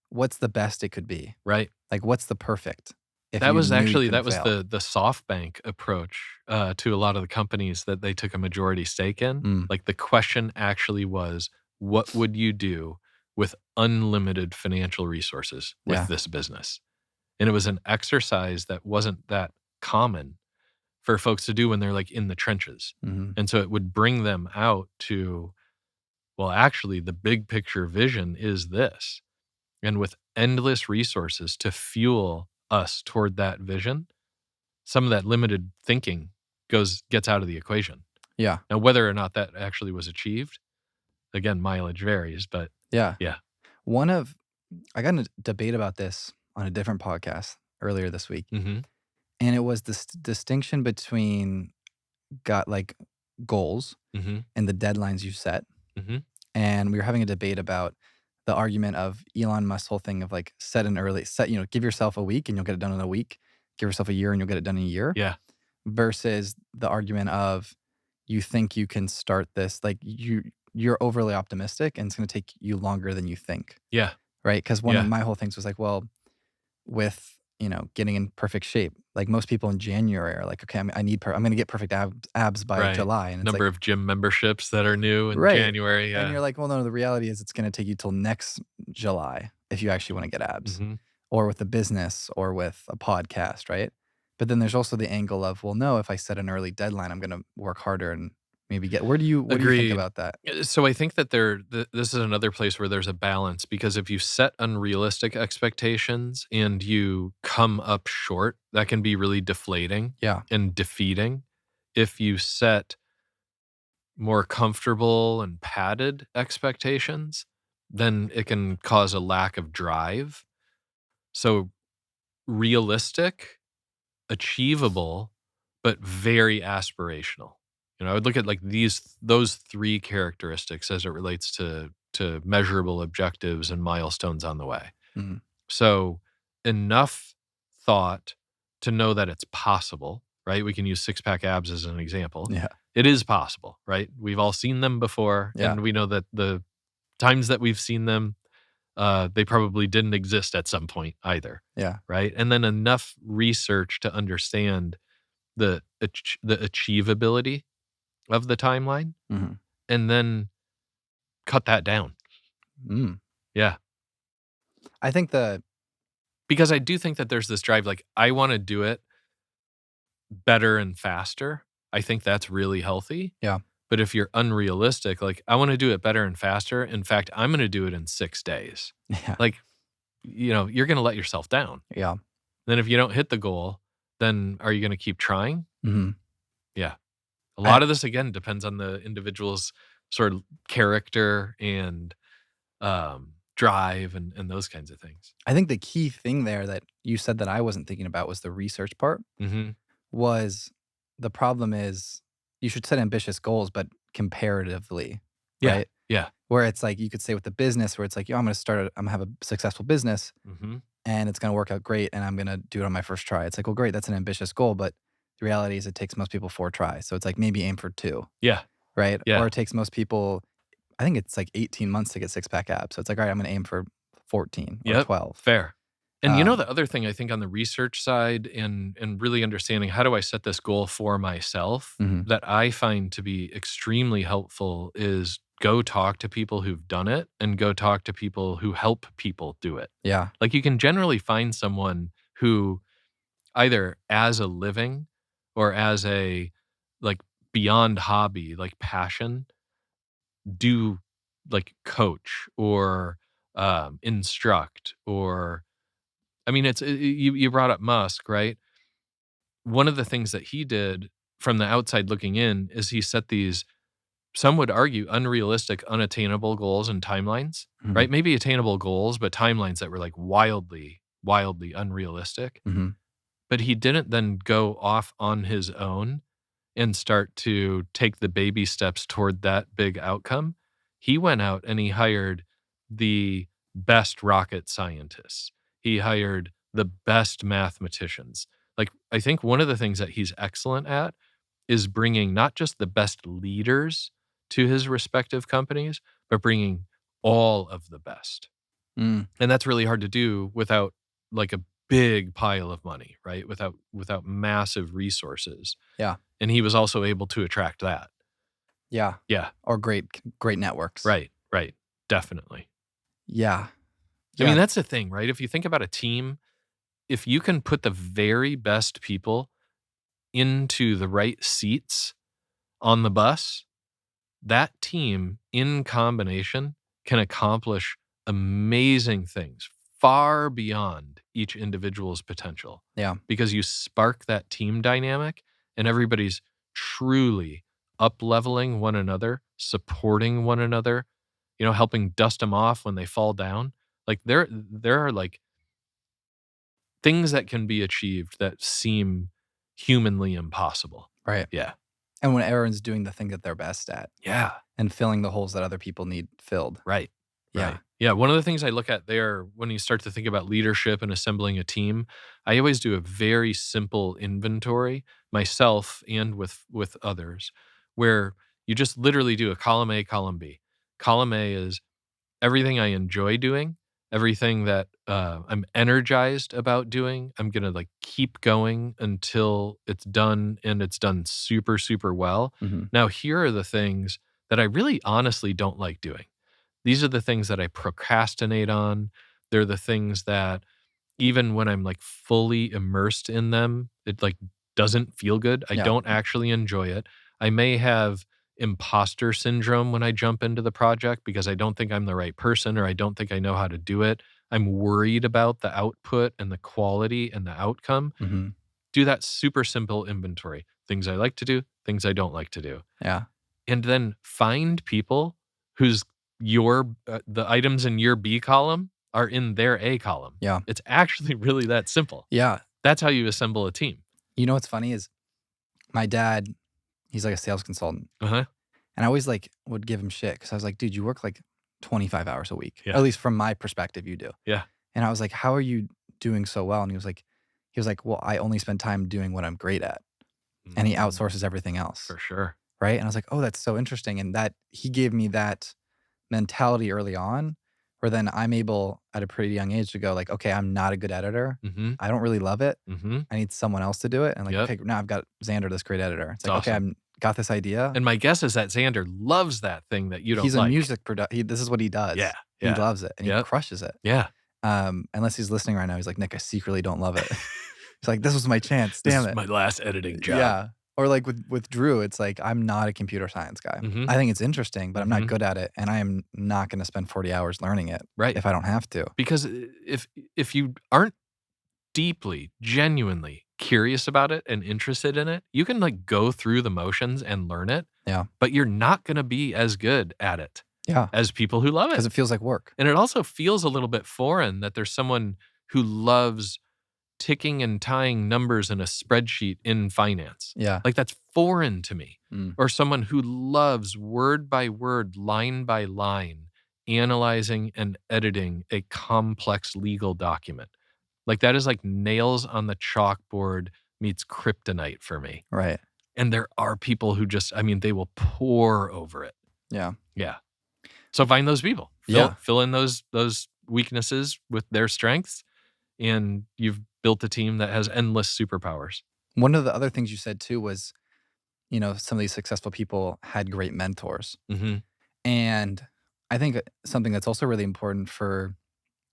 what's the best it could be? Right. Like, what's the perfect if That you was knew you actually couldn't that was fail? the SoftBank approach, to a lot of the companies that they took a majority stake in. Mm, Like, the question actually was, "What would you do with unlimited financial resources with yeah. this business?" And it was an exercise that wasn't that common for folks to do when they're, like, in the trenches. Mhm. And so it would bring them out to, well, actually, the big picture vision is this. And with endless resources to fuel us toward that vision, some of that limited thinking gets out of the equation. Yeah. Now, whether or not that actually was achieved, again, mileage varies, but Yeah. yeah. One of I got in a debate about this on a different podcast earlier this week, Mhm. and it was this distinction between got like goals Mhm. and the deadlines you set. Mhm. And we were having a debate about the argument of Elon Musk's whole thing of like give yourself a week and you'll get it done in a week. Give yourself a year and you'll get it done in a year. Yeah. Versus the argument of you think you can start this, like you're overly optimistic and it's going to take you longer than you think. Yeah. Right. Because one of Yeah. my whole things was like, well, with getting in perfect shape, like most people in January are like, okay, I'm going to get perfect abs by Right. July. And it's like, Number of gym memberships that are new in right. January. And Yeah. you're like, well, no, the reality is it's going to take you till next July if you actually want to get abs, Mhm. or with a business or with a podcast, right? But then there's also the angle of, well, no, if I set an early deadline, I'm going to work harder and maybe get where do you what do you think Agreed. about that? So I think that this is another place where there's a balance, because if you set unrealistic expectations and you come up short, that can be really deflating Yeah. and defeating. If you set more comfortable and padded expectations, then it can cause a lack of drive. So realistic, achievable, but very aspirational. I would look at like those three characteristics as it relates to measurable objectives and milestones on the way. Mhm. So enough thought to know that it's possible, right? We can use six pack abs as an example. Yeah. It is possible, right? We've all seen them before, Yeah. and we know that the times that we've seen them, they probably didn't exist at some point either, Yeah. right? And then enough research to understand the achievability of the timeline, Mhm. and then cut that down. Mm. Yeah, I think the because I do think that there's this drive, like, I wanna do it better and faster. I think that's really healthy, yeah. but if you're unrealistic, like, "I wanna do it better and faster. In fact, I'm gonna do it in 6 days." Yeah. Like, you're gonna let yourself down. Yeah. Then if you don't hit the goal, then are you gonna keep trying? Mhm. Yeah. A I lot of this, again, depends on the individual's sort of character and, drive and those kinds of things. I think the key thing there that you said that I wasn't thinking about was the research part, Mhm. was the problem is you should set ambitious goals, but comparatively, Yeah. right? Yeah. Where it's like you could say with the business where it's like, "Yo, I'm gonna have a successful business Mhm. and it's gonna work out great and I'm gonna do it on my first try." It's like, "Well, great, that's an ambitious goal," but the reality is it takes most people 4 tries. So it's like maybe aim for 2, Yeah. right? Or Yeah. it takes most people I think it's like 18 months to get six-pack abs. So it's like, "All right, I'm gonna aim for 14 or Yep. 12." Fair. And Um, the other thing I think on the research side and really understanding how do I set this goal for myself mhm. that I find to be extremely helpful is go talk to people who've done it and go talk to people who help people do it. Yeah. Like, you can generally find someone who either as a living or as a, like, beyond hobby, like, passion, do, like, coach or, instruct or I mean, you brought up Musk, right? One of the things that he did from the outside looking in is he set these, some would argue, unrealistic, unattainable goals and timelines, Mhm. right? Maybe attainable goals, but timelines that were, like, wildly, wildly unrealistic. Mhm. But he didn't then go off on his own and start to take the baby steps toward that big outcome. He went out and he hired the best rocket scientists. He hired the best mathematicians. Like, I think one of the things that he's excellent at is bringing not just the best leaders to his respective companies, but bringing all of the best. Mm. And that's really hard to do without, like, a big pile of money, right? Without massive resources. Yeah. And he was also able to attract that. Yeah. Yeah. Or great networks. Right. Right. Definitely. Yeah. I mean, Yeah. that's the thing, right? If you think about a team, if you can put the very best people into the right seats on the bus, that team in combination can accomplish amazing things far beyond each individual's potential, Yeah. because you spark that team dynamic and everybody's truly up leveling one another, supporting one another, helping dust them off when they fall down. Like, there are, like, things that can be achieved that seem humanly impossible. Right. Yeah. And when everyone's doing the thing that they're best at Yeah. and filling the holes that other people need filled. Right. Yeah. Right. Yeah. One of the things I look at there when you start to think about leadership and assembling a team, I always do a very simple inventory myself and with others, where you just literally do a column A, column B. Column A is everything I enjoy doing, everything that I'm energized about doing. I'm gonna, like, keep going until it's done and it's done super, super well. Mhm. Now, here are the things that I really honestly don't like doing. These are the things that I procrastinate on. They're the things that even when I'm, like, fully immersed in them, it, like, doesn't feel good. I Yeah. don't actually enjoy it. I may have imposter syndrome when I jump into the project because I don't think I'm the right person or I don't think I know how to do it. I'm worried about the output and the quality and the outcome. Mhm. Do that super simple inventory. Things I like to do, things I don't like to do. Yeah. And then find people whose the items in your B column are in their A column. Yeah. It's actually really that simple. Yeah. That's how you assemble a team. You know what's funny is my dad, he's like a sales consultant. Uh-huh. And I always like would give him shit because I was like, dude, you work like 25 hours a week. Yeah. At least from my perspective, you do. Yeah. And I was like, how are you doing so well? And he was like, well, I only spend time doing what I'm great at. And he outsources everything else. For sure. Right. And I was like, oh, that's so interesting. And that he gave me that mentality early on where then I'm able at a pretty young age to go like, okay, I'm not a good editor. Mm-hmm. I don't really love it. Mm-hmm. I need someone else to do it. And like, Yep. okay, now I've got Xander, this great editor. It's like, Awesome. okay, I've got this idea. And my guess is that Xander loves that thing that you don't He's like. a music producer. This is what he does. Yeah. He loves it and he crushes it. Yeah. Unless he's listening right now, he's like, Nick, I secretly don't love it. He's like, this was my chance. Damn This it. is my last editing job. Yeah. Or like with Drew, it's like, I'm not a computer science guy. Mhm. I think it's interesting, but I'm not Mhm. good at it. And I am not going to spend 40 hours learning it Right. if I don't have to. Because if you aren't deeply, genuinely curious about it and interested in it, you can like go through the motions and learn it. Yeah. But you're not going to be as good at it Yeah. as people who love it. Because it feels like work. And it also feels a little bit foreign that there's someone who loves ticking and tying numbers in a spreadsheet in finance. Yeah. Like that's foreign to me. Mm. Or someone who loves word by word, line by line, analyzing and editing a complex legal document. Like that is like nails on the chalkboard meets kryptonite for me. Right. And there are people who just, I mean, they will pour over it. Yeah. Yeah. So find those people. Fill in those weaknesses with their strengths, and you've built a team that has endless superpowers. One of the other things you said too was, you know, some of these successful people had great mentors. Mm-hmm. And I think something that's also really important for,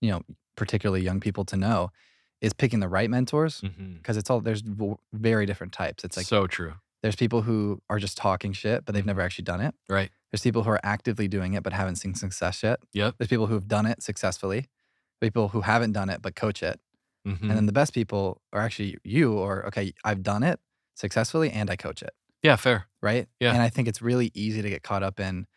you know, particularly young people to know is picking the right mentors because there's very different types. It's like, so true. There's people who are just talking shit, but they've never actually done it. Right. There's people who are actively doing it, but haven't seen success yet. Yep. There's people who have done it successfully, people who haven't done it, but coach it. Mm-hmm. And then the best people are actually you or, okay, I've done it successfully and I coach it. Yeah, fair. Right? Yeah. And I think it's really easy to get caught up in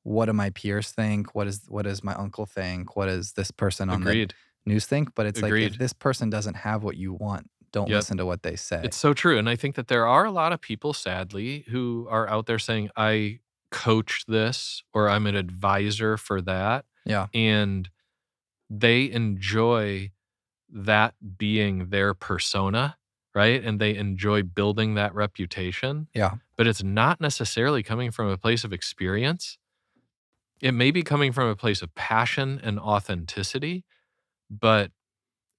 what do my peers think? What does my uncle think? What does this person on the news think? But it's like, if this person doesn't have what you want, don't listen to what they say. It's so true. And I think that there are a lot of people, sadly, who are out there saying, I coach this or I'm an advisor for that. Yeah. And they enjoy that being their persona, right? And they enjoy building that reputation. Yeah. But it's not necessarily coming from a place of experience. It may be coming from a place of passion and authenticity, but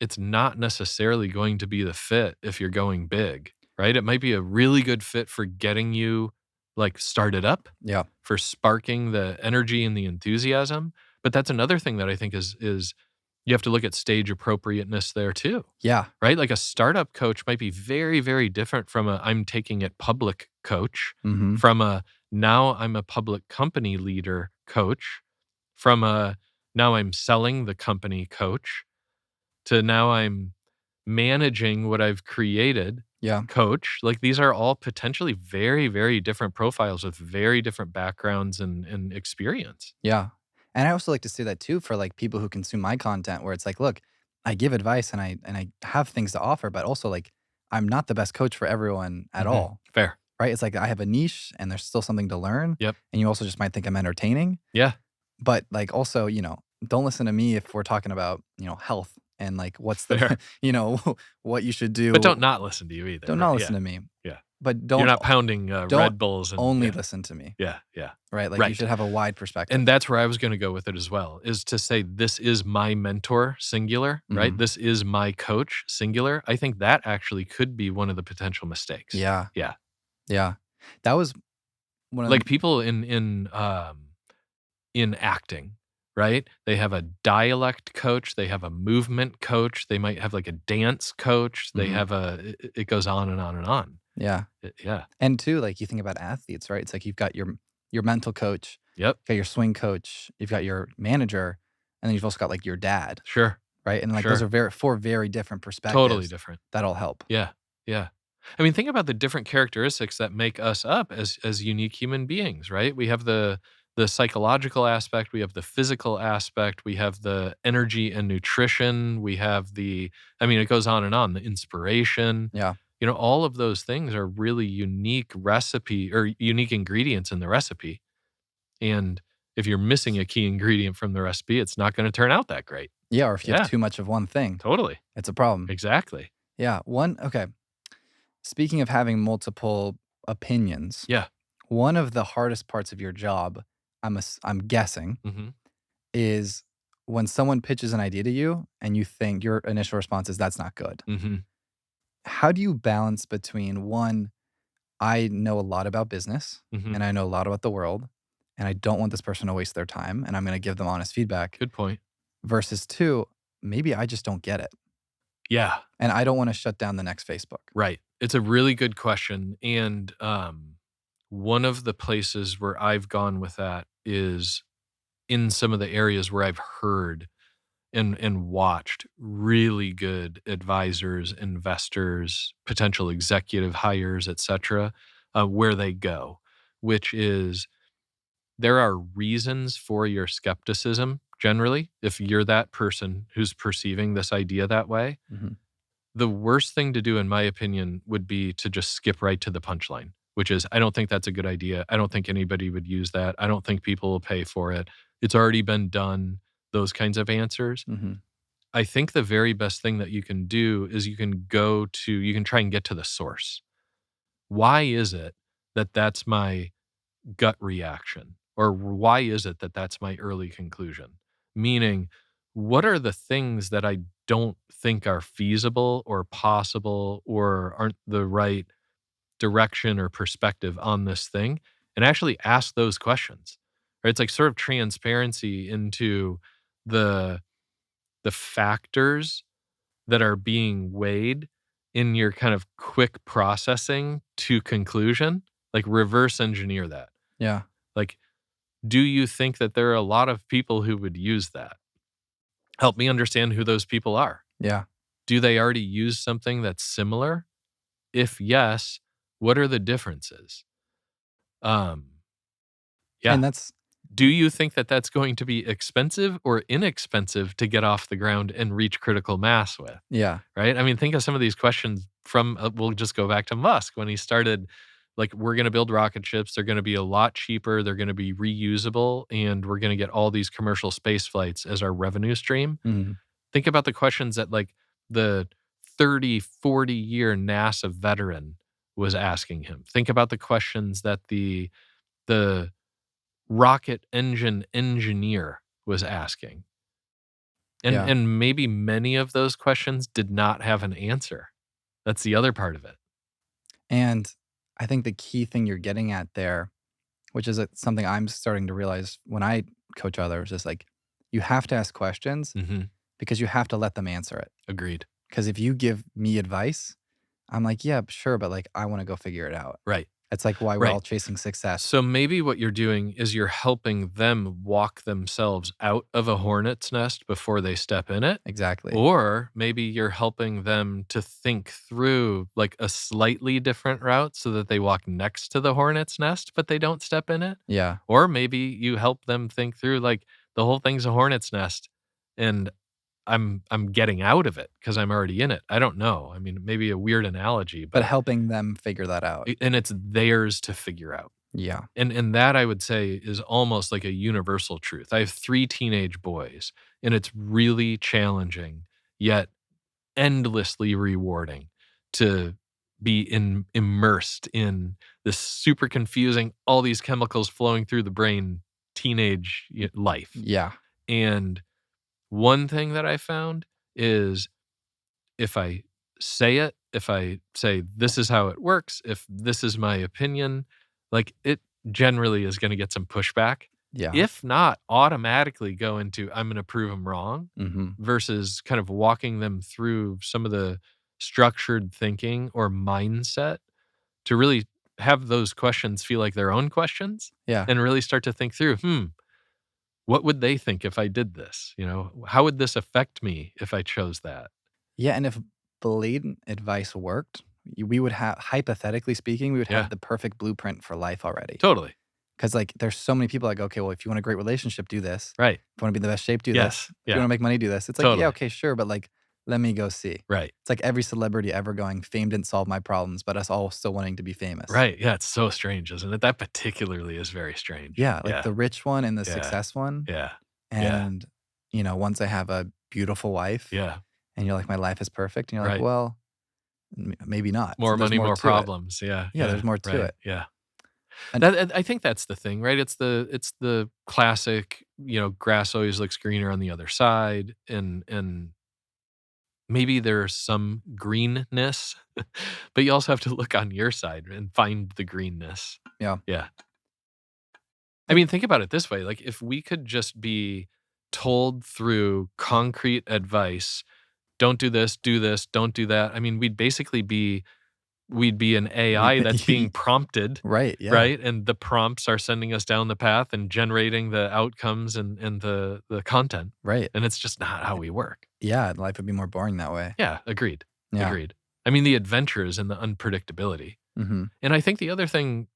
it's not necessarily going to be the fit if you're going big, right? It might be a really good fit for getting you like started up, for sparking the energy and the enthusiasm. But that's another thing that I think is you have to look at stage appropriateness there too. Yeah. Right? Like a startup coach might be very, very different from a I'm taking it public coach, from a now I'm a public company leader coach, from a now I'm selling the company coach, to now I'm managing what I've created coach. Like these are all potentially very, very different profiles with very different backgrounds and experience. Yeah. And I also like to say that too for like people who consume my content where it's like, look, I give advice and I have things to offer, but also like I'm not the best coach for everyone at all. Fair. Right? It's like I have a niche and there's still something to learn. Yep. And you also just might think I'm entertaining. Yeah. But like also, you know, don't listen to me if we're talking about, you know, health and like what's Fair. you know, what you should do. But don't not listen to you either. Don't not listen to me. Yeah. But You're not pounding Red Bulls. And, only listen to me. Yeah. Yeah. Right? Like you should have a wide perspective. And that's where I was going to go with it as well, is to say this is my mentor, singular, right? This is my coach, singular. I think that actually could be one of the potential mistakes. Yeah. Yeah. Yeah. That was one of like people in acting, right? They have a dialect coach, they have a movement coach, they might have like a dance coach, they have it goes on and on and on. Yeah. Yeah. And too, like you think about athletes, right? It's like you've got your your mental coach, Yep. you've got your swing coach, you've got your manager, and then you've also got like your dad, Sure. right? And like those Sure. are four very different Totally perspectives different. that'll help. Yeah. Yeah. I mean, think about the different characteristics that make us up as unique human beings, right? We have the psychological aspect, we have the physical aspect, we have the energy and nutrition, we have the I mean, it goes on and on, the inspiration. Yeah. You know, all of those things are really unique recipe or unique ingredients in the recipe. And if you're missing a key ingredient from the recipe, it's not going to turn out that great. Yeah. Or if you have Yeah, too much of one thing, totally. it's a problem. Exactly. Yeah. Okay. Speaking of having multiple opinions, Yeah. one of the hardest parts of your job, I'm guessing, Mhm. is when someone pitches an idea to you and you think your initial response is that's not good. Mhm. How do you balance between one, I know a lot about business Mhm. and I know a lot about the world, and I don't want this person to waste their time and I'm going to give them honest feedback, Good point. versus two, maybe I just don't get it Yeah. and I don't want to shut down the next Facebook. Right. It's a really good question. And one of the places where I've gone with that is in some of the areas where I've heard and watched really good advisors, investors, potential executive hires, et cetera, where they go, which is there are reasons for your skepticism generally. If you're that person who's perceiving this idea that way, Hmm. the worst thing to do, in my opinion, would be to just skip right to the punchline, which is, I don't think that's a good idea. I don't think anybody would use that. I don't think people will pay for it. It's already been done. Those kinds of answers. Hmm. I think the very best thing that you can do is you can try and get to the source. Why is it that that's my gut reaction? Or why is it that that's my early conclusion? Meaning, what are the things that I don't think are feasible or possible or aren't the right direction or perspective on this thing? And actually ask those questions. Right? It's like sort of transparency into the the factors that are being weighed in your kind of quick processing to conclusion, like reverse engineer that. Yeah. Like, do you think that there are a lot of people who would use that? Help me understand who those people are. Yeah. Do they already use something that's similar? If yes, what are the differences? Um, yeah. And that's, Do you think that that's going to be expensive or inexpensive to get off the ground and reach critical mass with? yeah. Right? I mean, think of some of these questions from, we'll just go back to Musk when he started, like, we're going to build rocket ships. They're going to be a lot cheaper. They're going to be reusable. And we're going to get all these commercial space flights as our revenue stream. Mhm. Think about the questions that, like, the 30, 40-year NASA veteran was asking him. Think about the questions that the rocket engine engineer was asking. Yeah. And maybe many of those questions did not have an answer. That's the other part of it. And I think the key thing you're getting at there, which is something I'm starting to realize when I coach others, is like you have to ask questions Mhm. because you have to let them answer it. Agreed. Because if you give me advice, I'm like, yeah, sure, but like I want to go figure it out. Right. It's like why we're Right. all chasing success. So maybe what you're doing is you're helping them walk themselves out of a hornet's nest before they step in it. Exactly. Or maybe you're helping them to think through like a slightly different route so that they walk next to the hornet's nest, but they don't step in it. Yeah. Or maybe you help them think through like the whole thing's a hornet's nest and I'm getting out of it because I'm already in it. I don't know. I mean, maybe a weird analogy, But but helping them figure that out. and it's theirs to figure out. Yeah. And that I would say is almost like a universal truth. I have 3 teenage boys, and it's really challenging, yet endlessly rewarding to be immersed in this super confusing, all these chemicals flowing through the brain teenage life. Yeah. And one thing that I found is if I say it, if I say, "This is how it works," if this is my opinion, like, it generally is gonna get some pushback. Yeah. If not, automatically go into, "I'm gonna prove them wrong," Hmm. versus kind of walking them through some of the structured thinking or mindset to really have those questions feel like their own questions Yeah. and really start to think through, what would they think if I did this? How would this affect me if I chose that? Yeah, and if blatant advice worked, we would have, hypothetically speaking, we would Yeah, have the perfect blueprint for life already. totally. Because like, there's so many people like, okay, well, if you want a great relationship, do this. Right. If you want to be in the best shape, do this. Yes. If you Yeah, want to make money, do this. It's like, yeah, totally. okay, sure, but like, let me go see. Right. It's like every celebrity ever going, fame didn't solve my problems, but us all still wanting to be famous. Right. Yeah, it's so strange, isn't it? That particularly is very strange. Yeah, like Yeah. the rich one and the Yeah. success one. Yeah. Yeah. And, once I have a beautiful wife Yeah. and you're like, my life is perfect. And you're like, Right. well, maybe not. More There's money, more to it. problems. Yeah. Yeah, there's more to right. it. Yeah. And I think that's the thing, right? It's the classic, grass always looks greener on the other side, and maybe there's some greenness, but you also have to look on your side and find the greenness. yeah, Yeah. I mean, think about it this way. Like, if we could just be told through concrete advice, don't do this, don't do that. I mean, we'd be an AI that's being prompted, right. Yeah. right? And the prompts are sending us down the path and generating the outcomes and the content. Right. And it's just not how we work. Yeah. Life would be more boring that way. Yeah, agreed. Yeah. Agreed. I mean, the adventures and the unpredictability. Mm-hmm. And I think the other thing,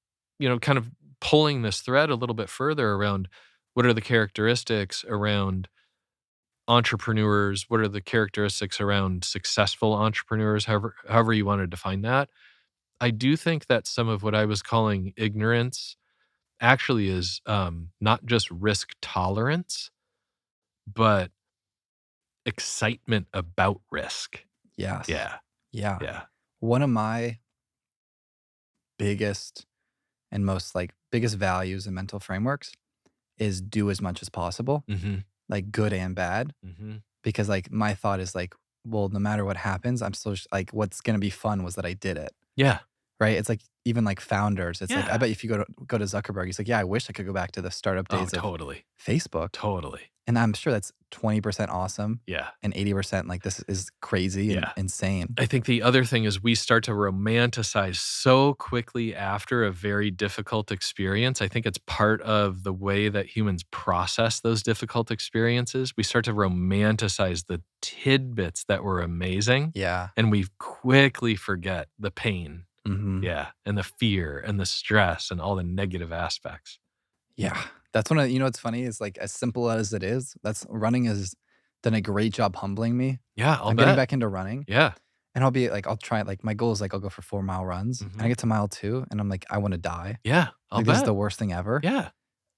kind of pulling this thread a little bit further around what are the characteristics around entrepreneurs, what are the characteristics around successful entrepreneurs, however you want to define that. I do think that some of what I was calling ignorance actually is not just risk tolerance, but excitement about risk. Yes. Yeah. Yeah. Yeah. One of my biggest biggest values and mental frameworks is do as much as possible, Mm-hmm. like good and bad. Mm-hmm. Because like my thought is like, well, no matter what happens, I'm still like, what's gonna be fun was that I did it. Yeah. Right. It's like even like founders. It's like I Yeah. bet if you go to Zuckerberg, he's like, yeah, I wish I could go back to the startup Oh, days of totally. Facebook. Totally. And I'm sure that's 20% awesome Yeah. and 80% like this is crazy and Yeah. insane. I think the other thing is we start to romanticize so quickly after a very difficult experience. I think it's part of the way that humans process those difficult experiences. We start to romanticize the tidbits that were amazing, Yeah. and we quickly forget the pain. Mm-hmm. Yeah. And the fear and the stress and all the negative aspects. Yeah. That's one of, what's funny is like as simple as it is, that's running has done a great job humbling me. Yeah. I'll I'm bet. getting back into running Yeah. and I'll be like, I'll try it. Like my goal is like, I'll go for 4-mile runs and I Mhm. get to mile 2 and I'm like, I want to die. Yeah. I'll Like this is bet. the worst thing ever. Yeah.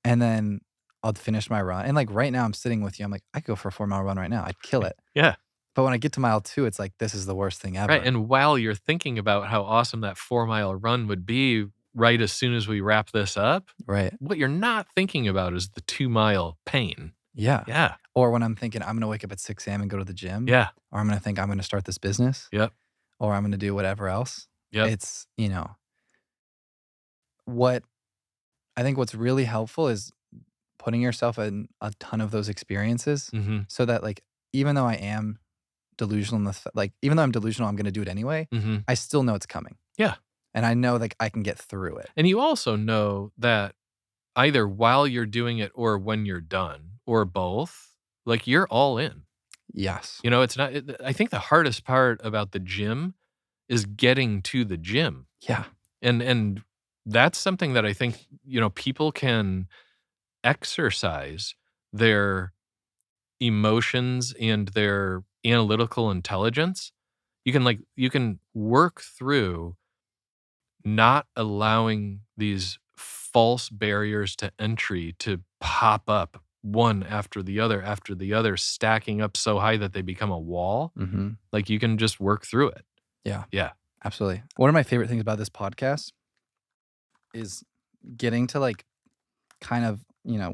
And then I'll finish my run. And like right now I'm sitting with you. I'm like, I could go for a 4-mile run right now. I'd kill it. Yeah. But when I get to mile 2, it's like, this is the worst thing ever. Right. And while you're thinking about how awesome that 4-mile run would be right as soon as we wrap this up, Right. what you're not thinking about is the 2-mile pain. Yeah. Yeah. Or when I'm thinking I'm going to wake up at 6 a.m. and go to the gym. Yeah. Or I'm going to think I'm going to start this business. Yep. Or I'm going to do whatever else. Yep. It's, what I think what's really helpful is putting yourself in a ton of those experiences Mm-hmm. so that like, even though I am delusional, even though I'm delusional, I'm going to do it anyway. Mm-hmm. I still know it's coming. Yeah. And I know like I can get through it. And you also know that either while you're doing it or when you're done or both, like you're all in. Yes. It's not, I think the hardest part about the gym is getting to the gym. Yeah. And that's something that I think, people can exercise their emotions and their analytical intelligence. You can work through not allowing these false barriers to entry to pop up one after the other, stacking up so high that they become a wall. Mm-hmm. Like you can just work through it. Yeah. Yeah. Absolutely. One of my favorite things about this podcast is getting to like kind of,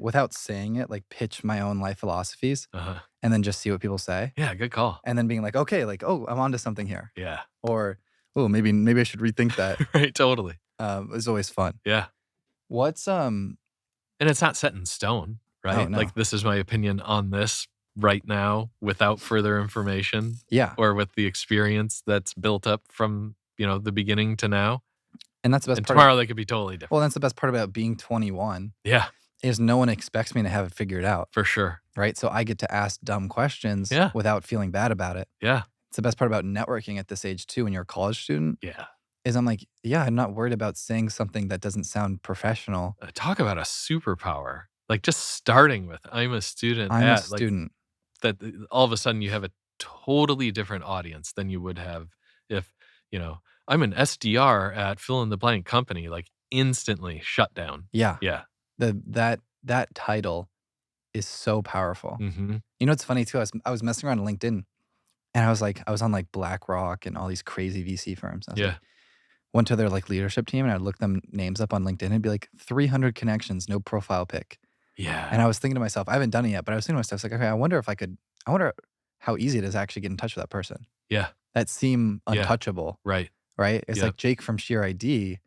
without saying it, like pitch my own life philosophies Uh-huh. and then just see what people say. Yeah. Good call. And then being like, okay, like, oh, I'm onto something here. Yeah. Or, oh, maybe I should rethink that. Right. Totally. It's always fun. Yeah. What's And it's not set in stone, right? Oh, no. Like this is my opinion on this right now without further information yeah. or with the experience that's built up from, the beginning to now. And that's the best And part of tomorrow they could be totally well, different. that's the best part about being 21 Yeah, is no one expects me to have it figured out, for sure. right? So I get to ask dumb questions Yeah, without feeling bad about it. yeah, It's the best part about networking at this age too when you're a college student yeah. is I'm like, yeah, I'm not worried about saying something that doesn't sound professional. Talk about a superpower. Like, just starting with, "I'm a student I'm a at," like, student. that all of a sudden you have a totally different audience than you would have if, you know, "I'm an SDR at fill in the blank company," like, instantly shut down. Yeah. Yeah. That title is so powerful. Mhm. You know what's funny too? I was messing around on LinkedIn and I was on like BlackRock and all these crazy VC firms. I was Yeah. like, went to their like leadership team and I'd look them names up on LinkedIn and be like 300 connections, no profile pic. Yeah. And I was thinking to myself, I haven't done it yet, but I was thinking to myself, like, okay, I wonder how easy it is to actually get in touch with that person. Yeah. That seem Yeah. untouchable, Right. right? It's Yep. like Jake from SheerID.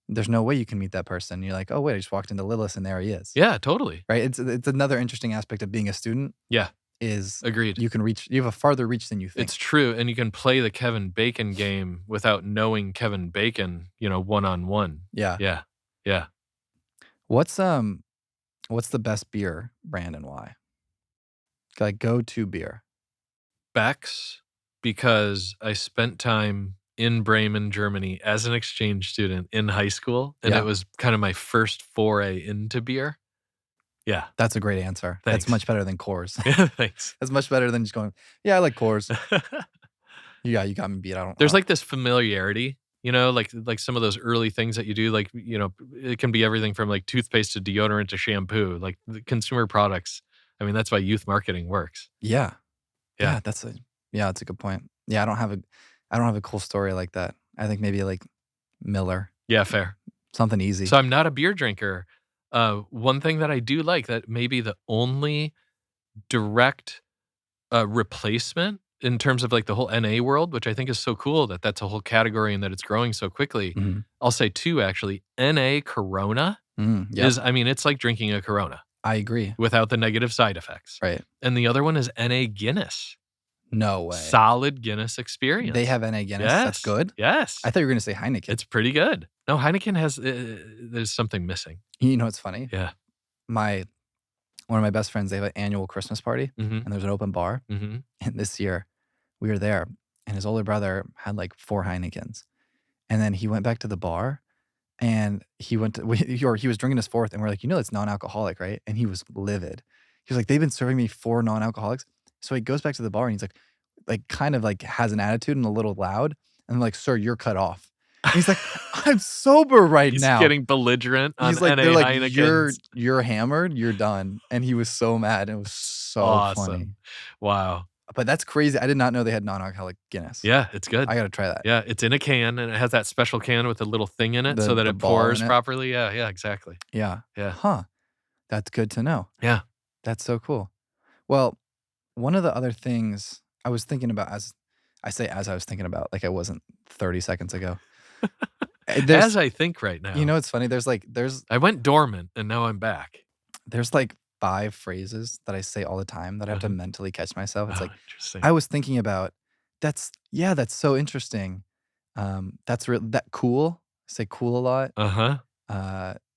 There's no way you can meet that person. You're like, oh wait, I just walked into Lillis and there he is. Yeah, totally. Right? It's another interesting aspect of being a student Yeah. is Agreed. you have a farther reach than you think. It's true, and you can play the Kevin Bacon game without knowing Kevin Bacon, one-on-one. Yeah. Yeah. Yeah. What's what's the best beer brand and why? Like go-to beer. Beck's, because I spent time in Bremen, Germany as an exchange student in high school, and Yeah. it was kind of my first foray into beer. Yeah. That's a great answer. Thanks. That's much better than Coors. Yeah, thanks. That's much better than just going, yeah, I like Coors. Yeah, you got me beat. I don't There's, like, this familiarity, like some of those early things that you do, like, it can be everything from, like, toothpaste to deodorant to shampoo, like, the consumer products. I mean, that's why youth marketing works. Yeah. Yeah. Yeah, that's a good point. Yeah, I don't have a cool story like that. I think maybe like Miller, Yeah, fair. something easy. So I'm not a beer drinker. One thing that I do like that maybe the only direct, replacement in terms of, like, the whole NA world, which I think is so cool that that's a whole category and that it's growing so quickly. Mhm. I'll say 2 actually. NA Corona Yep. is, I mean, it's like drinking a Corona I agree. without the negative side effects. Right. And the other one is NA Guinness. No way. Solid Guinness experience. They have NA Guinness. That's Yes. good. Yes. I thought you were gonna say Heineken. It's pretty good. No, Heineken has, there's something missing. You know what's funny? Yeah. One of my best friends, they have an annual Christmas party Mhm. and there's an open bar. Mhm. And this year we were there and his older brother had like 4 Heinekens. And then he went back to the bar and he went to, he was drinking his fourth and we're like, it's non-alcoholic, right? And he was livid. He was like, they've been serving me 4 non-alcoholics. So he goes back to the bar and he's like kind of like has an attitude and a little loud. And I'm like, sir, you're cut off. And he's like, I'm sober right He's now. getting belligerent on He's like, NA they're like, Heinekens. you're hammered, you're done. And he was so mad. It was so Awesome. funny. Wow. But that's crazy. I did not know they had non-alcoholic Guinness. Yeah, it's good. I gotta try that. Yeah, it's in a can, and it has that special can with a little thing in it so that The it ball pours in it. properly. Yeah, yeah, exactly. Yeah. Yeah. Huh. That's good to know. Yeah. That's so cool. Well, one of the other things I was thinking about as I was thinking about, like I wasn't 30 seconds ago. As I think right now. You know, it's funny. There's I went dormant, and now I'm back. like 5 phrases that I say all the time that I have to Uh-huh. mentally catch myself. It's Oh, like, interesting. I was thinking about, that's so interesting. That cool. I say cool a lot. Uh-huh.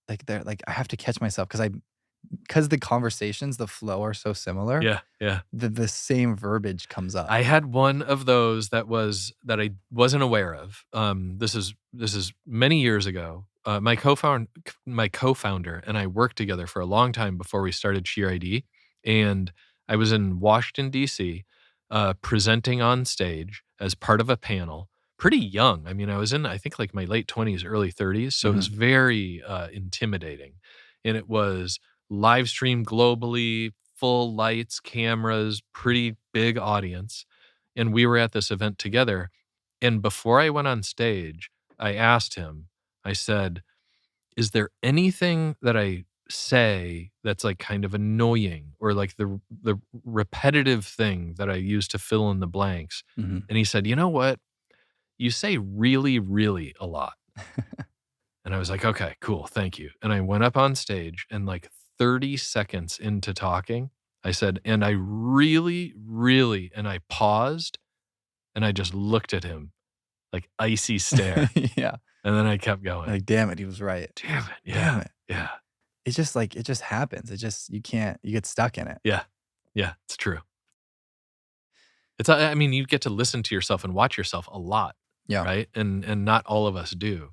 Like I have to catch myself because the conversations, the flow are so similar. Yeah, yeah. The same verbiage comes up. I had one of those that I wasn't aware of. This is many years ago. My co-founder and I worked together for a long time before we started SheerID, and I was in Washington D.C. Presenting on stage as part of a panel. Pretty young. I mean, I was in I think like my late 20s, early 30s, so it was very intimidating, and it was live streamed globally, full lights, cameras, pretty big audience. And we were at this event together. And before I went on stage, I asked him, I said, is there anything that I say that's like kind of annoying or like the repetitive thing that I use to fill in the blanks? Mhm. And he said, you know what? You say really, really a lot. And I was like, okay, cool. Thank you. And I went up on stage and like 30 seconds into talking, I said, and I really, really, and I paused and I just looked at him like icy stare. Yeah. And then I kept going. Like, damn it, he was right. Damn it. Damn Yeah. it. Yeah. It's just like, it just happens. It just, you get stuck in it. Yeah. Yeah. It's true. I mean, you get to listen to yourself and watch yourself a lot, Yeah. right? And not all of us do.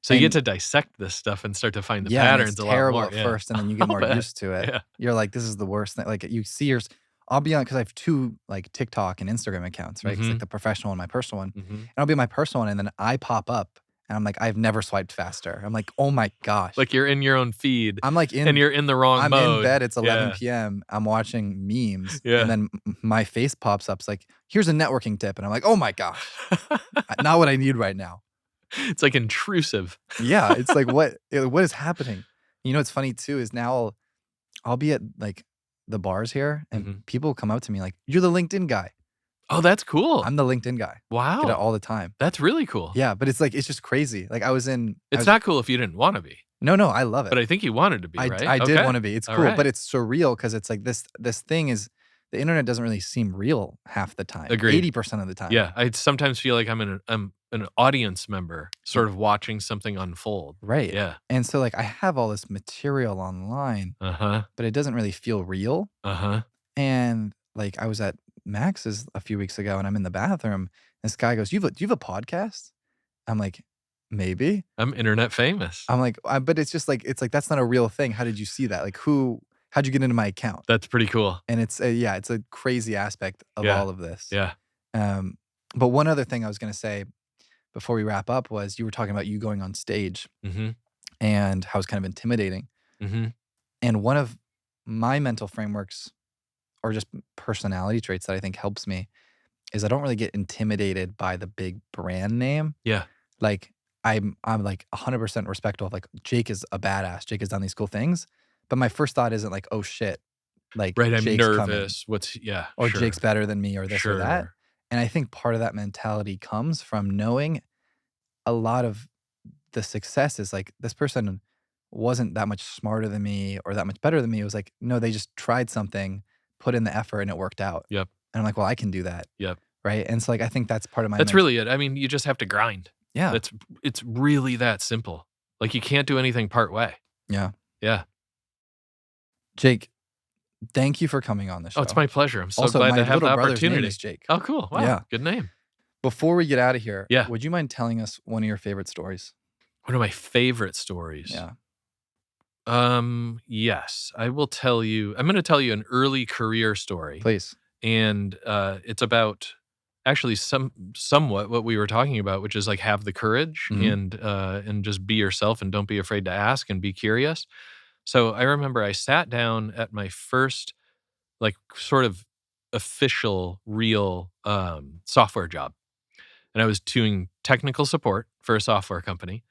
So you get And to dissect this stuff and start to find the yeah, and it's patterns a lot terrible more. at Yeah. first, and then you get I'll more bet. used to it. Yeah. You're like, "This is the worst thing." Like, you see yours I'll be on because I have 2, like, TikTok and Instagram accounts, right? It's like Mhm. the professional and my personal one. Mhm. And I'll be on my personal one, and then I pop up, and I'm like, "I've never swiped faster." I'm like, "Oh my gosh." Like you're in your own feed I'm like and you're in the wrong I'm in mode. bed, it's 11 Yeah. PM, I'm watching memes, and Yeah. then my face pops up, it's like, "Here's a networking tip," and I'm like, "Oh my gosh, not what I need right now." It's like intrusive. Yeah, it's like, what is happening? You know what's funny too is now I'll be at, like, the bars here, and Mhm. people come up to me like, "You're the LinkedIn guy." Oh, that's cool. I'm the LinkedIn guy. Get it Wow. all the time. That's really cool. Yeah, but it's like, it's just crazy. Like, I It's was not cool if you didn't wanna be, no, I love it. but I think you wanted to be, right? I did Okay. wanna be. It's cool, but Alright. it's surreal because it's like this thing is the internet doesn't really seem real half the time, Agreed. 80% of the time. Yeah, I sometimes feel like I'm an audience member sort of watching something unfold. Right. Yeah. And so, like, I have all this material online, Uh-huh. but it doesn't really feel real. Uh-huh. And, like, I was at Max's a few weeks ago, and I'm in the bathroom. This guy goes, do you have a podcast?" I'm like, "Maybe." I'm internet famous. I'm like, but it's like, that's not a real thing. How did you see that? Like, how'd you get into my account?" That's pretty cool. And yeah, it's a crazy aspect of Yeah. all of this. Yeah. Um, but one other thing I was gonna say before we wrap up was you were talking about you going on stage Mhm. and how it's kind of intimidating. Mhm. And one of my mental frameworks or just personality traits that I think helps me is I don't really get intimidated by the big brand name. Yeah. Like, I'm like 100% respectful of, like, Jake is a badass. Jake has done these cool things. But my first thought isn't like, "Oh shit, like Right, I'm Jake's coming," nervous. Yeah, or "Jake's sure. better than me," or this or that. Sure. And I think part of that mentality comes from knowing a lot of the success is like, this person wasn't that much smarter than me or that much better than me. It was like, no, they just tried something, put in the effort, and it worked out. Yep. And I'm like, well, I can do that. Yep. Right. And so, like, I think that's part of my That's really it. I mean, you just have to grind. yeah. It's really that simple. Like, you can't do anything part way. Yeah. Yeah. Jake, thank you for coming on the Oh, show. it's my pleasure. I'm so Also, glad my to have the little brother's name opportunity. is Jake. Oh, cool. Wow. Yeah. Good name. Before we get out of here, Yeah. would you mind telling us one of your favorite stories? One of my favorite stories. Yeah. Yes. I will tell you. I'm gonna tell you an early career story. Please. And it's about actually somewhat what we were talking about, which is like have the courage and just be yourself and don't be afraid to ask and be curious. So I remember I sat down at my first like sort of official real software job, and I was doing technical support for a software company.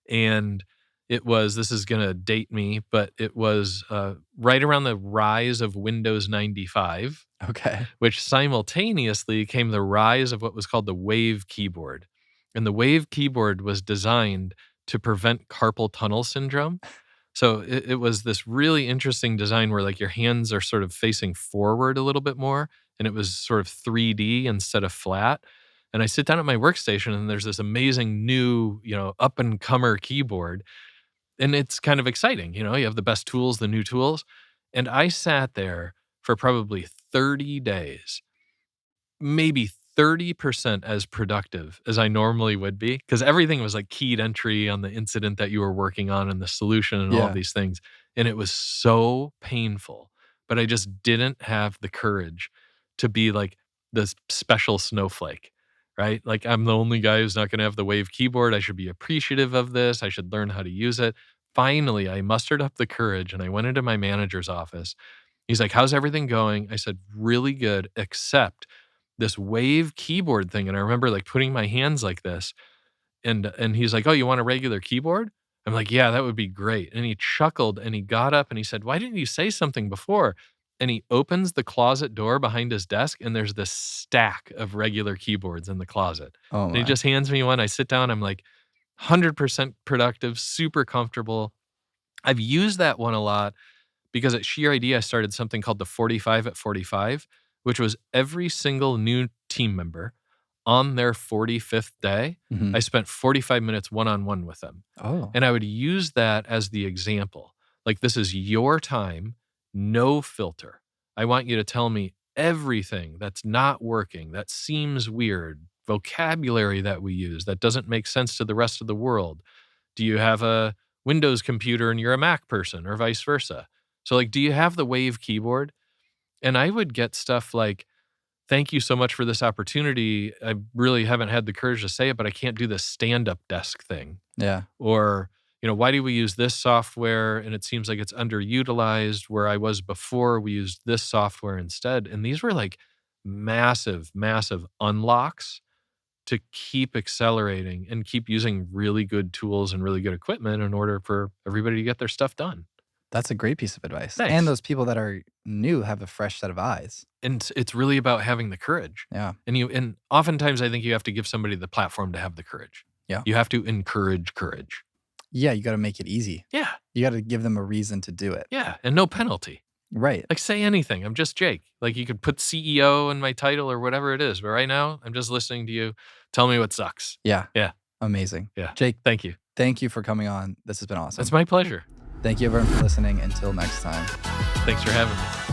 And this is going to date me, but it was right around the rise of Windows 95, Okay. which simultaneously came the rise of what was called the Wave keyboard. And the Wave keyboard was designed to prevent carpal tunnel syndrome. So it was this really interesting design where like your hands are sort of facing forward a little bit more, and it was sort of 3D instead of flat. And I sit down at my workstation and there's this amazing new, up and comer keyboard. And it's kind of exciting. You have the best tools, the new tools. And I sat there for probably 30 days, maybe 30% as productive as I normally would be, because everything was like keyed entry on the incident that you were working on and the solution and all of Yeah. these things. And it was so painful, but I just didn't have the courage to be like this special snowflake, right? Like I'm the only guy who's not going to have the Wave keyboard. I should be appreciative of this. I should learn how to use it. Finally, I mustered up the courage and I went into my manager's office. He's like, "How's everything going?" I said, "Really good, except this Wave keyboard thing." And I remember like putting my hands like this, and he's like, "Oh, you want a regular keyboard?" I'm like, "Yeah, that would be great." And he chuckled and he got up and he said, "Why didn't you say something before?" And he opens the closet door behind his desk and there's this stack of regular keyboards in the closet. Oh And he my. just hands me one. I sit down, I'm like 100% productive, super comfortable. I've used that one a lot because at SheerID, I started something called the 45 at 45, which was every single new team member on their 45th day, Mhm. I spent 45 minutes one-on-one with them. Oh, And I would use that as the example. Like, this is your time, no filter. I want you to tell me everything that's not working, that seems weird, vocabulary that we use that doesn't make sense to the rest of the world. Do you have a Windows computer and you're a Mac person, or vice versa? So, like, do you have the Wave keyboard? And I would get stuff like, thank you so much for this opportunity. I really haven't had the courage to say it, but I can't do the stand-up desk thing. yeah. Or, why do we use this software and it seems like it's underutilized, where I was before we used this software instead. And these were like massive, massive unlocks to keep accelerating and keep using really good tools and really good equipment in order for everybody to get their stuff done. That's a great piece of advice. And Thanks. those people that are new have a fresh set of eyes. And it's really about having the courage. Yeah. And oftentimes I think you have to give somebody the platform to have the courage. Yeah. You have to encourage courage. Yeah, you gotta make it easy. Yeah. You gotta give them a reason to do it. Yeah. And no penalty. Right. Like, say anything. I'm just Jake. Like, you could put CEO in my title or whatever it is. But right now, I'm just listening to you. Tell me what sucks. Yeah. Yeah. Amazing. Yeah. Jake, Thank you. thank you for coming on. This has been awesome. It's my pleasure. Thank you everyone for listening. Until next time. Thanks for having me.